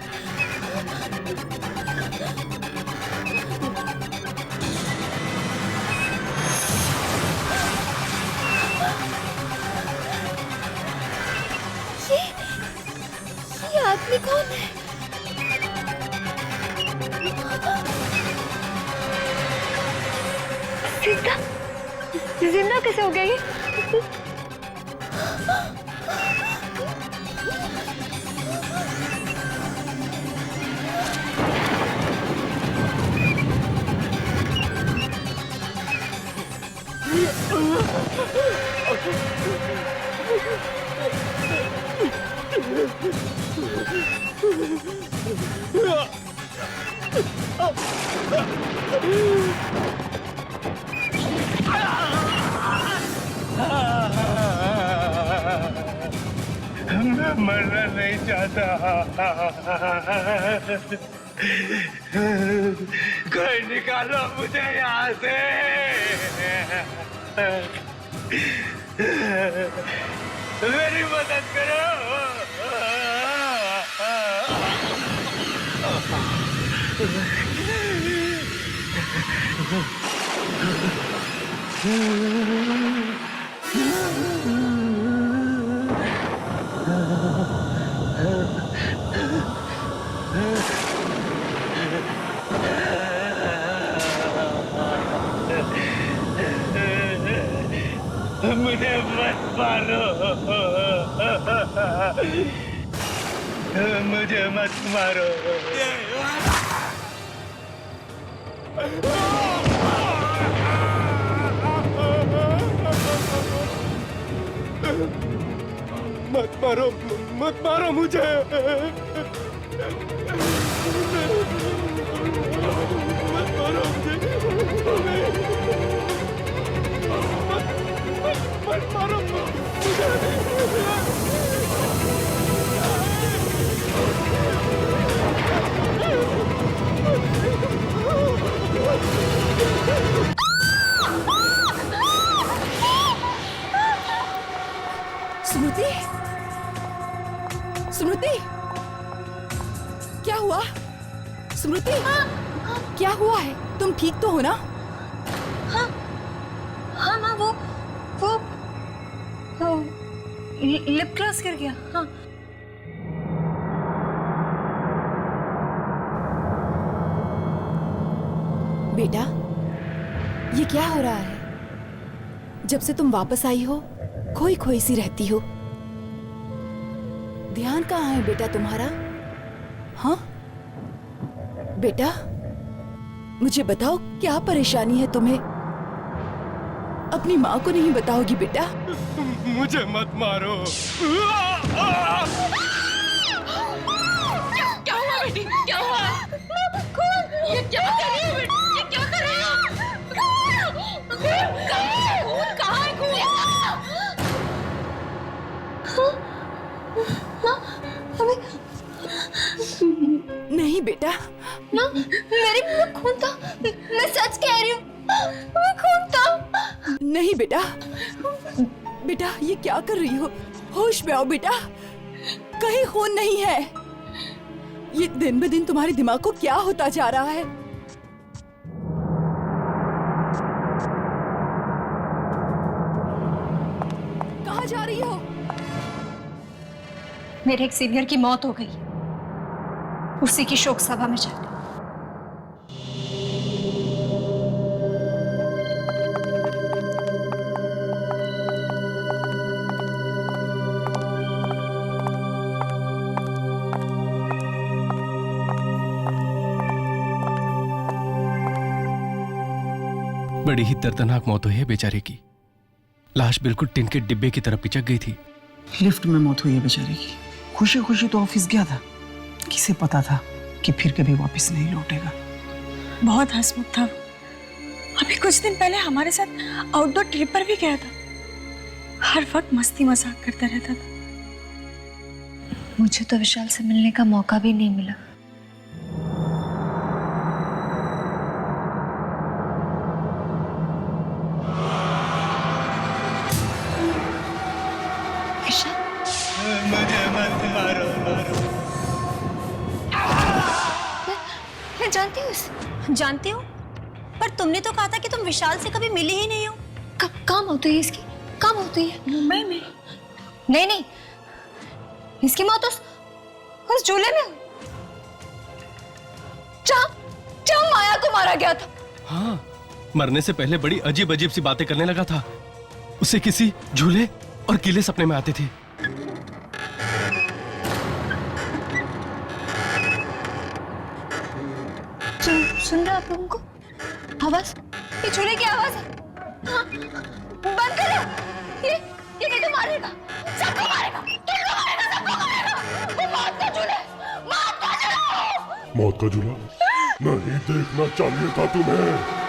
[SPEAKER 9] ये आदमी कौन है? जिंदा कैसे हो गई?
[SPEAKER 13] मैं मरना नहीं चाहता। कोई निकालो मुझे यहाँ से। मेरी मदद करो। मुझे मत मारो। मुझे मत मारो।
[SPEAKER 8] मत मारो, मत मारो मुझे। मत मारो मुझे। मत मारो
[SPEAKER 14] स्मृति, स्मृति, क्या हुआ? स्मृति, क्या हुआ है? तुम ठीक तो हो ना?
[SPEAKER 2] हाँ हाँ माँ, वो लिप ग्लॉस गिर गया। हाँ
[SPEAKER 14] बेटा, ये क्या हो रहा है? जब से तुम वापस आई हो खोई खोई सी रहती हो। ध्यान कहाँ है बेटा तुम्हारा? हाँ बेटा, मुझे बताओ क्या परेशानी है तुम्हें? अपनी माँ को नहीं बताओगी बेटा?
[SPEAKER 8] मुझे मत मारो।
[SPEAKER 15] क्या हुआ बेटी? क्या हुआ? ये क्या कर रही हो बेटी? ये क्या कर रही हो? कहाँ है खून?
[SPEAKER 14] बेटा?
[SPEAKER 15] माँ, मेरे मुंह में खून था। मैं सच कह रही हूँ, मैं खून था।
[SPEAKER 14] नहीं बेटा, बेटा ये क्या कर रही हो? होश में आओ बेटा, कहीं खून नहीं है। ये दिन ब दिन तुम्हारे दिमाग को क्या होता जा रहा है? कहाँ जा रही हो?
[SPEAKER 15] मेरे एक सीनियर की मौत हो गई, उसी की शोक सभा में जा रही।
[SPEAKER 8] बड़ी ही दर्दनाक मौत हुई है बेचारे की। लाश बिल्कुल टिन के डिब्बे की तरह पिचक गई थी।
[SPEAKER 11] लिफ्ट में मौत हुई है बेचारे की। खुशी खुशी तो ऑफिस गया था, किसे पता था कि फिर कभी वापस नहीं लौटेगा।
[SPEAKER 2] बहुत हंसमुख था वो। अभी कुछ दिन पहले हमारे साथ आउटडोर ट्रिप पर भी गया था। हर वक्त मस्ती मजाक करता रहता था।
[SPEAKER 15] मुझे तो विशाल से मिलने का मौका भी नहीं मिला।
[SPEAKER 13] मुझे मत मारो।
[SPEAKER 15] मैं जानती हूँ, जानती हूँ, पर तुमने तो कहा था कि तुम विशाल से कभी मिले ही नहीं हो। कब काम होती है इसकी? कब होती है?
[SPEAKER 2] मुंबई में।
[SPEAKER 15] नहीं नहीं, इसकी मौत उस झूले में जहाँ माया को मारा गया था।
[SPEAKER 8] हाँ, मरने से पहले बड़ी अजीब अजीब सी बातें करने लगा था। उसे किसी झूले और किले सपने में आते थे।
[SPEAKER 15] सुन रहे आप लोगों को आवाज? ये झूले की आवाज है। हाँ, बंद करो। ये नहीं तो मारेगा, सबको मारेगा, तुमको मारेगा, सबको मारेगा। वो मौत का झूला, मौत का झूला।
[SPEAKER 16] मौत का झूला नहीं देखना चाहिए था तुम्हें।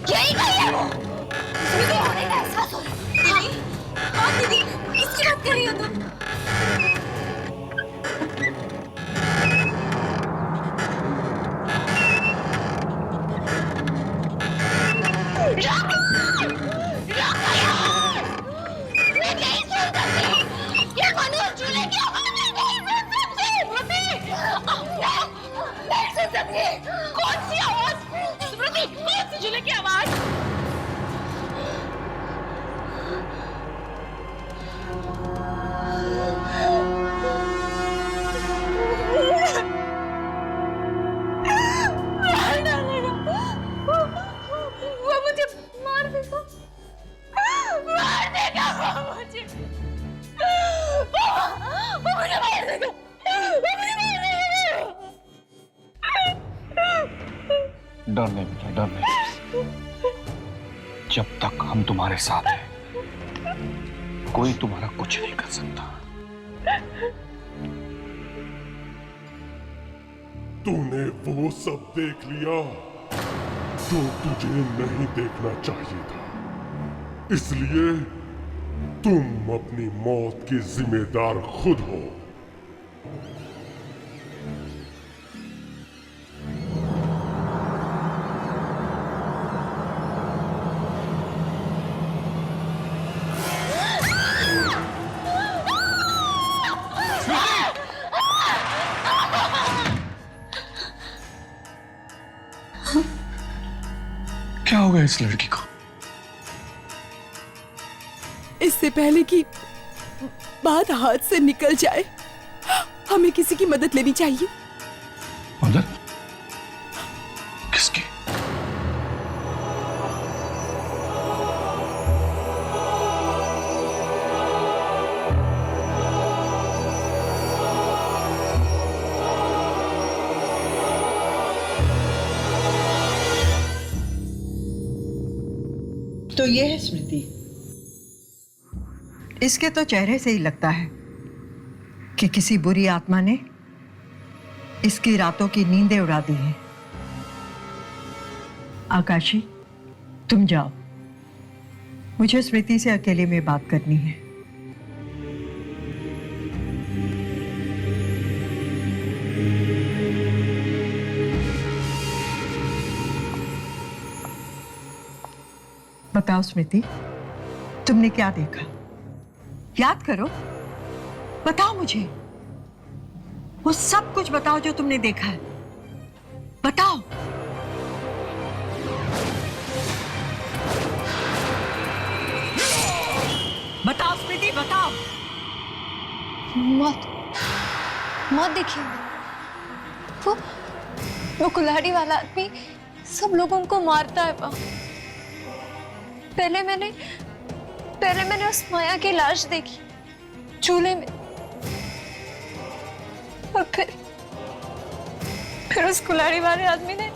[SPEAKER 15] यही है वो। इसमें तो होने का एहसास हो रहा है। हाँ दीदी, इसकी बात कर रही हो तुम?
[SPEAKER 13] कौन सी आवाज? स्मृति, कौन सी झूले की आवाज?
[SPEAKER 15] वो मुझे मार देगा, मार देगा वो मुझे, वो मुझे मार देगा, वो मुझे मार देगा।
[SPEAKER 1] डर नहीं बेटा, डर नहीं। जब तक हम तुम्हारे साथ हैं, कोई तुम्हारा कुछ नहीं कर सकता।
[SPEAKER 16] तूने वो सब देख लिया जो तुझे नहीं देखना चाहिए था, इसलिए तुम अपनी मौत की जिम्मेदार खुद हो।
[SPEAKER 3] क्या हो गया इस लड़की को?
[SPEAKER 14] इससे पहले कि बात हाथ से निकल जाए, हमें किसी की मदद लेनी चाहिए।
[SPEAKER 1] मदद? किसकी?
[SPEAKER 17] तो ये है स्मृति। इसके तो चेहरे से ही लगता है कि किसी बुरी आत्मा ने इसकी रातों की नींदें उड़ा दी हैं। आकाशी, तुम जाओ, मुझे स्मृति से अकेले में बात करनी है। बताओ स्मृति, तुमने क्या देखा? याद करो, बताओ मुझे, वो सब कुछ बताओ जो तुमने देखा है। बताओ। बताओ स्मृति, बताओ।
[SPEAKER 6] मौत देखिए, वो कुल्हाड़ी वाला आदमी सब लोगों को मारता है। पहले मैंने उस माया की लाश देखी चूल्हे में, और फिर उस कुल्हाड़ी वाले आदमी ने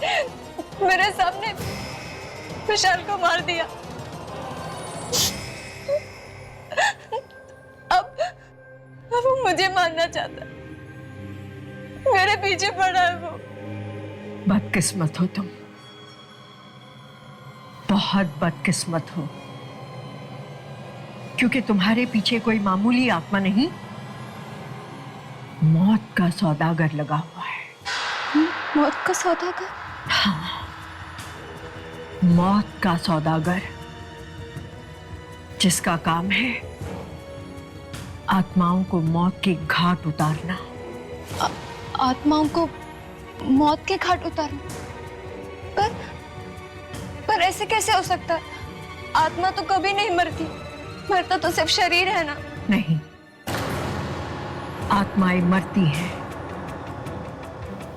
[SPEAKER 6] मेरे सामने विशाल को मार दिया। अब वो मुझे मारना चाहता है, मेरे पीछे पड़ा है वो।
[SPEAKER 17] बदकिस्मत हो तुम, बहुत बदकिस्मत हो, क्योंकि तुम्हारे पीछे कोई मामूली आत्मा नहीं, मौत का सौदागर लगा हुआ है।
[SPEAKER 6] मौत का सौदागर?
[SPEAKER 17] हाँ, मौत का सौदागर, जिसका काम है आत्माओं को मौत के घाट उतारना।
[SPEAKER 6] आत्माओं को मौत के घाट उतारना? पर ऐसे कैसे हो सकता है? आत्मा तो कभी नहीं मरती, मरता तो सिर्फ शरीर है ना।
[SPEAKER 17] नहीं, आत्माएं मरती हैं।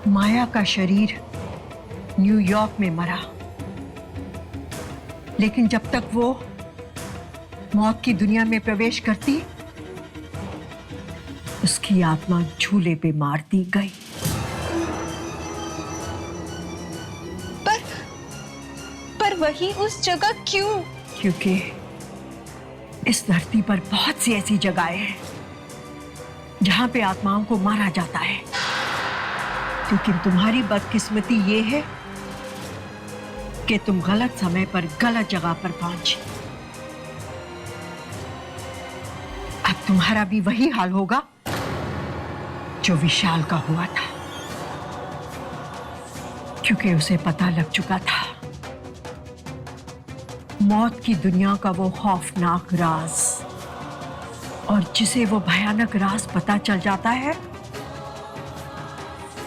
[SPEAKER 17] माया का शरीर न्यूयॉर्क में मरा, लेकिन जब तक वो मौत की दुनिया में प्रवेश करती, उसकी आत्मा झूले पे मार दी गई।
[SPEAKER 6] पर वही उस जगह क्यों?
[SPEAKER 17] क्योंकि इस धरती पर बहुत सी ऐसी जगहें हैं जहां पे आत्माओं को मारा जाता है, लेकिन तुम्हारी बदकिस्मती ये है कि तुम गलत समय पर गलत जगह पर पहुंची। अब तुम्हारा भी वही हाल होगा जो विशाल का हुआ था, क्योंकि उसे पता लग चुका था मौत की दुनिया का वो खौफनाक राज, और जिसे वो भयानक राज पता चल जाता है,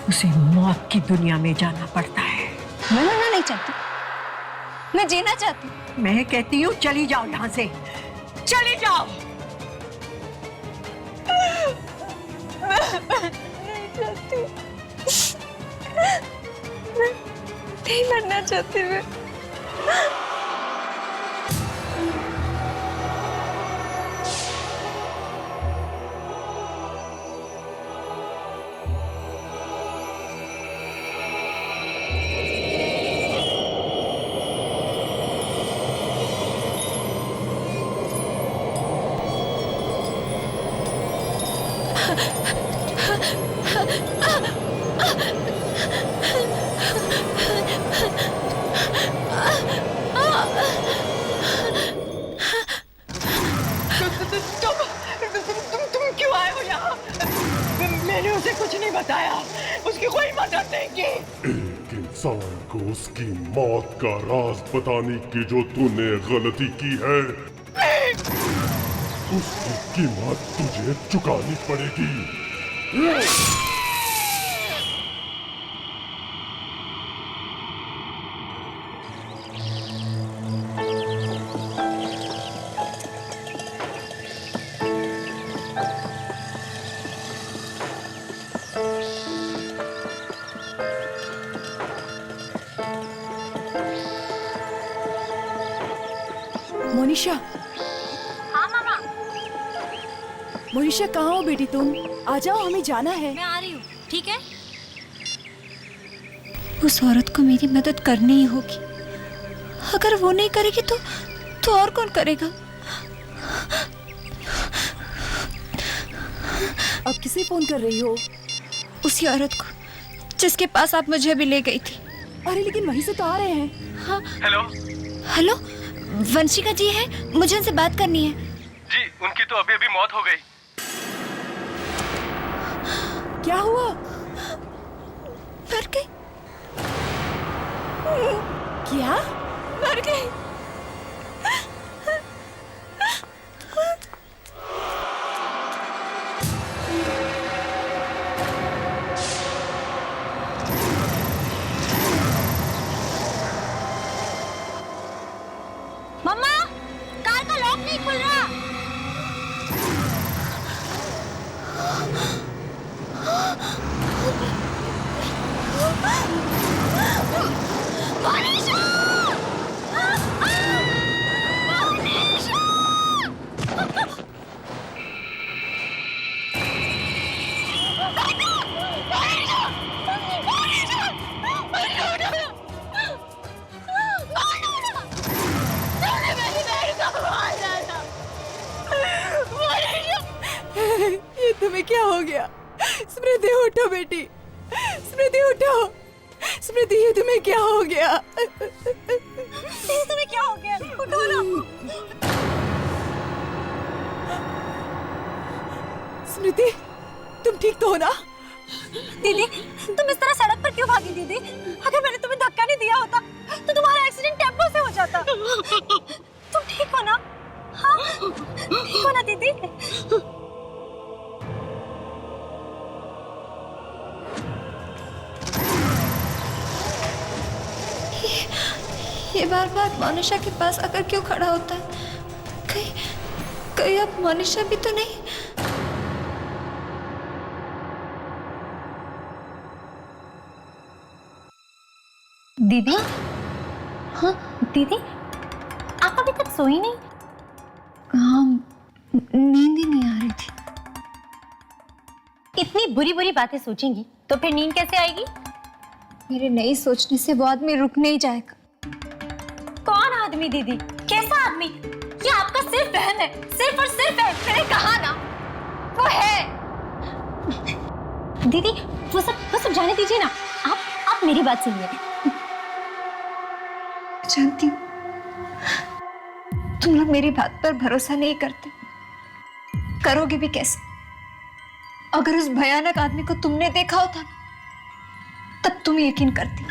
[SPEAKER 17] उसे मौत की दुनिया में जाना पड़ता है।
[SPEAKER 6] मैं मरना नहीं चाहती, मैं जीना चाहती।
[SPEAKER 17] मैं कहती हूँ चली जाओ यहां से, चली जाओ।
[SPEAKER 6] नहीं चाहती, मैं नहीं मरना चाहती। मैं
[SPEAKER 17] तुम क्यों आए हो यहाँ? मैंने उसे कुछ नहीं बताया, उसकी कोई मदद नहीं की।
[SPEAKER 16] एक इंसान को उसकी मौत का राज बताने की जो तूने गलती की है, उसकी कीमत तुझे चुकानी पड़ेगी।
[SPEAKER 14] मोनिशा।
[SPEAKER 5] हाँ मामा।
[SPEAKER 14] मोनिशा कहाँ हो बेटी तुम? आ जाओ, हमें जाना है।
[SPEAKER 5] मैं आ रही हूँ, ठीक है?
[SPEAKER 15] उस औरत को मेरी मदद करनी ही होगी। अगर वो नहीं करेगी तो और कौन करेगा?
[SPEAKER 14] अब किसे फोन कर रही हो?
[SPEAKER 15] उसी औरत को जिसके पास आप मुझे भी ले गई थी।
[SPEAKER 14] अरे लेकिन वहीं से तो आ रहे हैं।
[SPEAKER 15] हाँ।
[SPEAKER 8] हेलो
[SPEAKER 15] हेलो, वंशिका जी है, मुझे उनसे बात करनी है।
[SPEAKER 8] जी, उनकी तो अभी अभी मौत हो गई।
[SPEAKER 14] क्या हुआ?
[SPEAKER 15] मर गई।
[SPEAKER 14] क्या?
[SPEAKER 15] मर गई।
[SPEAKER 5] मम्मा, कार का लॉक नहीं खुल रहा। मनीषा!
[SPEAKER 14] ये तुम्हें क्या हो गया? स्मृति उठो बेटी, स्मृति उठो। स्मृति ये तुम्हें क्या हो गया?
[SPEAKER 5] तुम्हें क्या हो गया? उठो ना।
[SPEAKER 14] स्मृति, तुम ठीक तो हो ना?
[SPEAKER 5] दीदी, तुम इस तरह सड़क पर क्यों भागी दीदी? अगर मैंने तुम्हें धक्का नहीं दिया होता तो तुम्हारा एक्सीडेंट टेम्पो से हो जाता। तुम ठीक हो ना? हाँ, ठीक हो ना दीदी?
[SPEAKER 15] ये बार बार मोनिशा के पास आकर क्यों खड़ा होता है? कहीं अब मोनिशा भी तो नहीं?
[SPEAKER 5] दीदी? हाँ दीदी, आप अभी तक सोई नहीं?
[SPEAKER 15] हाँ, नींद ही नहीं आ रही थी।
[SPEAKER 5] इतनी बुरी बुरी बातें सोचेंगी तो फिर नींद कैसे आएगी?
[SPEAKER 15] मेरे नहीं सोचने से वो आदमी रुक नहीं जाएगा।
[SPEAKER 5] कौन आदमी दीदी? कैसा आदमी? ये आपका सिर्फ वहम है, सिर्फ और सिर्फ है। मैंने कहा ना, वो है। दीदी, वो सब जाने दीजिए ना। आप मेरी बात सुनिए।
[SPEAKER 15] जानती हूँ तुम लोग मेरी बात पर भरोसा नहीं करते, करोगे भी कैसे? अगर उस भयानक आदमी को तुमने देखा होता तब तुम यकीन करती।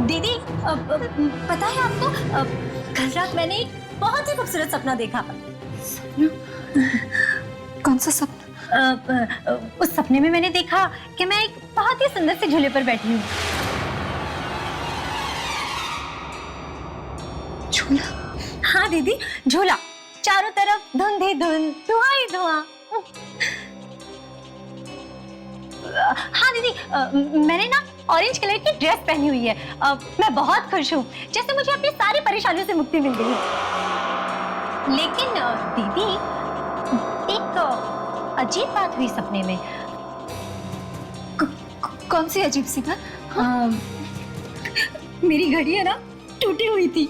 [SPEAKER 5] दीदी, पता है आपको, कल रात मैंने एक बहुत ही खूबसूरत सपना देखा।
[SPEAKER 15] कौन सा सपना?
[SPEAKER 5] उस सपने में मैंने देखा कि मैं एक बहुत ही सुंदर से झूले पर बैठी हूँ।
[SPEAKER 15] झूला?
[SPEAKER 5] हाँ दीदी, झूला। चारों तरफ धुंध ही धुंध, धुआं ही धुआं। हाँ दीदी, मैंने ना ऑरेंज कलर की ड्रेस पहनी हुई है। मैं बहुत खुश हूँ, जैसे मुझे अपनी सारी परेशानियों से मुक्ति मिल गई है। लेकिन दीदी, एक अजीब बात हुई सपने में।
[SPEAKER 15] कौन सी अजीब सी बात?
[SPEAKER 5] मेरी घड़ी है ना, टूटी हुई थी।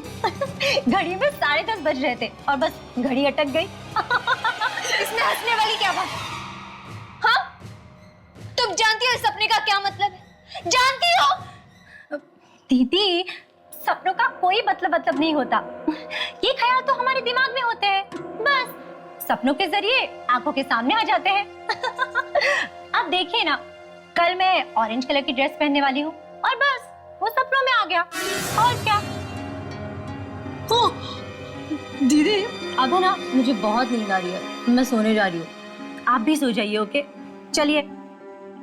[SPEAKER 5] घड़ी में 10:30 बज रहे थे और बस घड़ी अटक गई।
[SPEAKER 15] इसमें हंसने वाली क्या बात? हाँ, तुम जानती हो इस सपने का क्या मतलब है? जानती हो?
[SPEAKER 5] दीदी, सपनों का कोई मतलब नहीं होता। ये ख्याल तो हमारे दिमाग में होते हैं, बस सपनों के जरिए आंखों के सामने आ जाते हैं। अब देखिए ना, कल मैं ऑरेंज कलर की ड्रेस पहनने वाली हूँ और बस वो सपनों में आ गया। और क्या? दीदी, अब है ना, मुझे बहुत नींद आ रही है, मैं सोने जा रही हूँ। आप भी सो जाइए, ओके? चलिए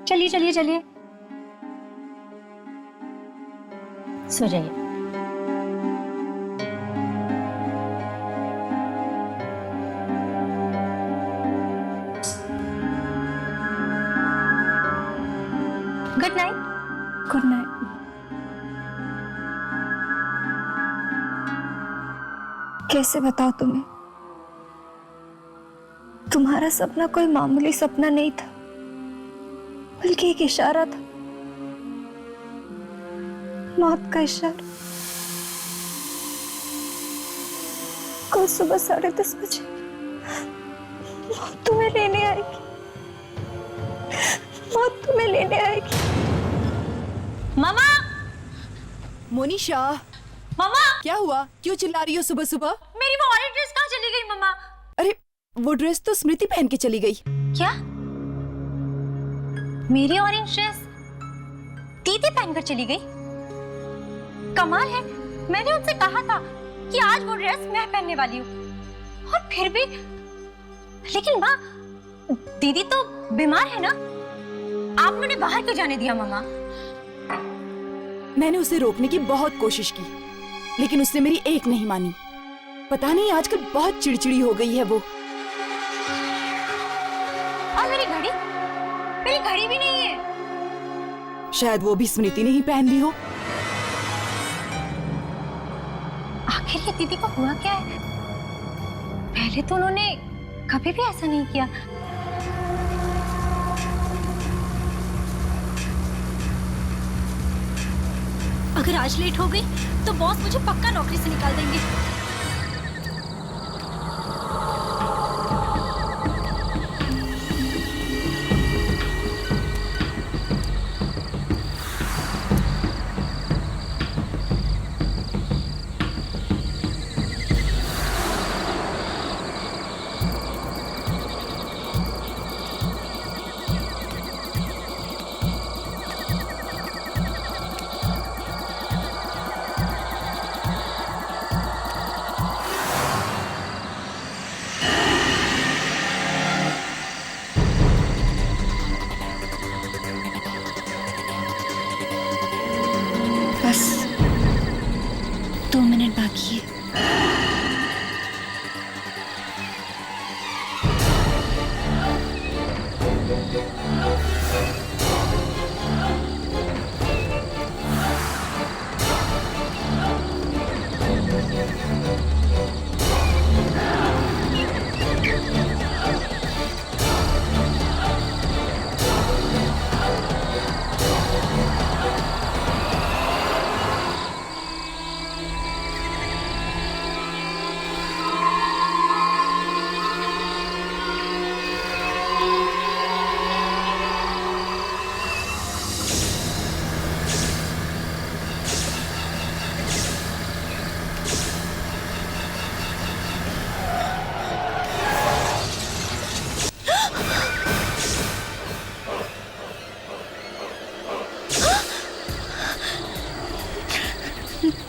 [SPEAKER 5] चलिए चलिए चलिए, सो जाइए।
[SPEAKER 15] Good night. Good night. कैसे बताओ तुम्हें, तुम्हारा सपना कोई मामूली सपना नहीं था, बल्कि एक इशारा था, मौत का इशारा। कल सुबह 10:30 बजे मौत तुम्हें लेने आएगी, मौत तुम्हें लेने आएगी।
[SPEAKER 14] मामा! मोनिशा!
[SPEAKER 15] मामा!
[SPEAKER 14] क्या हुआ? क्यों चिल्ला रही हो सुबह सुबह?
[SPEAKER 15] मेरी वो ऑरेंज ड्रेस कहाँ चली गई मामा?
[SPEAKER 14] अरे वो ड्रेस तो स्मृति पहन के चली गई।
[SPEAKER 15] क्या? मेरी ऑरेंज ड्रेस दीदी पहनकर चली गई? कमाल है, मैंने उनसे कहा था कि आज वो ड्रेस मैं पहनने वाली हूँ, और फिर भी। लेकिन माँ, दीदी तो बीमार है ना, आपने उन्हें बाहर क्यों जाने दिया मामा?
[SPEAKER 14] मैंने उसे रोकने की बहुत कोशिश की, लेकिन उसने मेरी एक नहीं मानी। पता नहीं आजकल बहुत चिड़चिड़ी हो गई है वो।
[SPEAKER 15] और मेरी घड़ी भी नहीं है।
[SPEAKER 14] शायद वो भी स्मृति ने ही पहन ली हो।
[SPEAKER 15] आखिर ये दीदी को हुआ क्या है? पहले तो उन्होंने कभी भी ऐसा नहीं किया। अगर आज लेट हो गई तो बॉस मुझे पक्का नौकरी से निकाल देंगे। बस 2 मिनट बाकी है।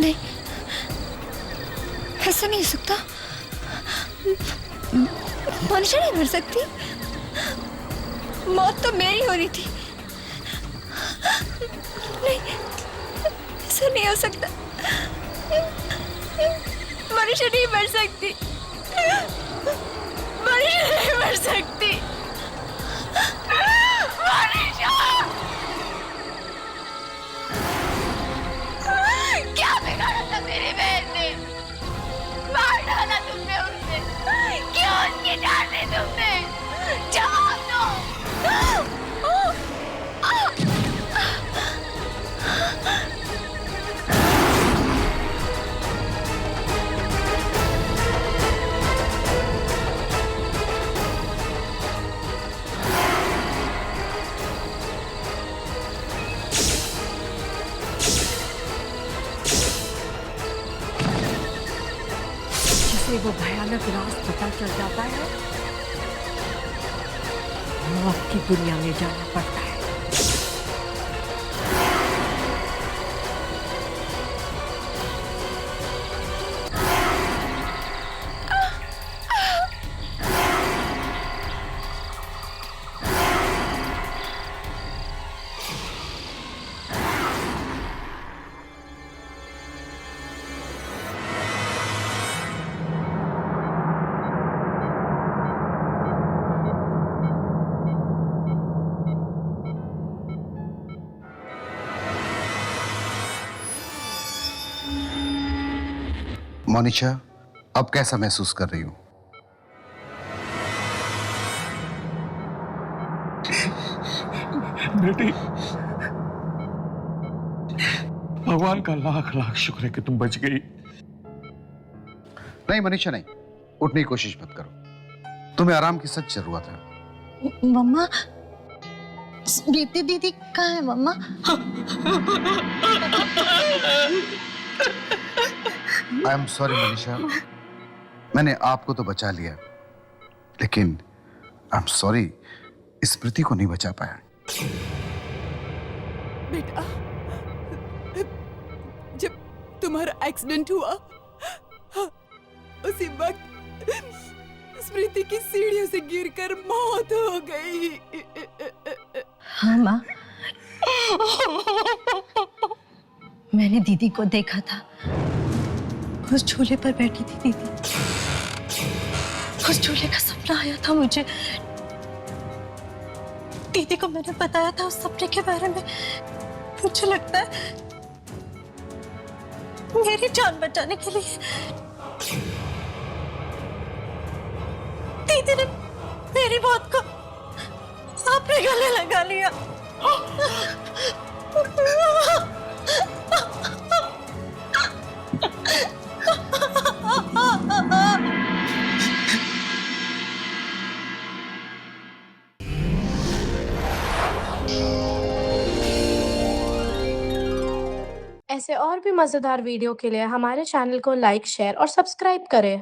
[SPEAKER 15] नहीं, ऐसा नहीं हो सकता। मनुष्य नहीं मर सकती, मौत तो मेरी हो रही थी। नहीं, ऐसा नहीं हो सकता। मनुष्य नहीं मर सकती, मनुष्य नहीं मर सकती। क्या बिगाड़ा था मेरी बहन ने? मार डाला तुमने उसे, क्यों उसकी जान ली तुमने? जवाब दो।
[SPEAKER 17] वो भयानक राज पता चल जाता है, मौत की दुनिया में जाना पड़ता है।
[SPEAKER 18] मोनिशा, अब कैसा महसूस कर रही हूँ?
[SPEAKER 8] बेटी, भगवान का लाख लाख शुक्र है कि तुम बच गई।
[SPEAKER 18] नहीं मनीषा, नहीं, उठने की कोशिश मत करो। तुम्हें आराम की सच जरूरत है।
[SPEAKER 15] मम्मा, स्मृति दीदी कहाँ है मम्मा?
[SPEAKER 18] आई एम सॉरी मनीषा, मैंने आपको तो बचा लिया, लेकिन आई एम सॉरी, स्मृति को नहीं बचा पाया।
[SPEAKER 14] बेटा, जब तुम्हारा एक्सीडेंट हुआ उसी वक्त स्मृति की सीढ़ियों से गिरकर मौत हो गई।
[SPEAKER 15] हाँ माँ, मैंने दीदी को देखा था, उस झूले पर बैठी थी दीदी। उस झूले का सपना आया था मुझे। दीदी को मैंने बताया था उस सपने के बारे में। मुझे लगता है मेरी जान बचाने के लिए दीदी ने मेरी मौत को अपने गले लगा लिया।
[SPEAKER 19] ऐसे और भी मजेदार वीडियो के लिए हमारे चैनल को लाइक, शेयर और सब्सक्राइब करें।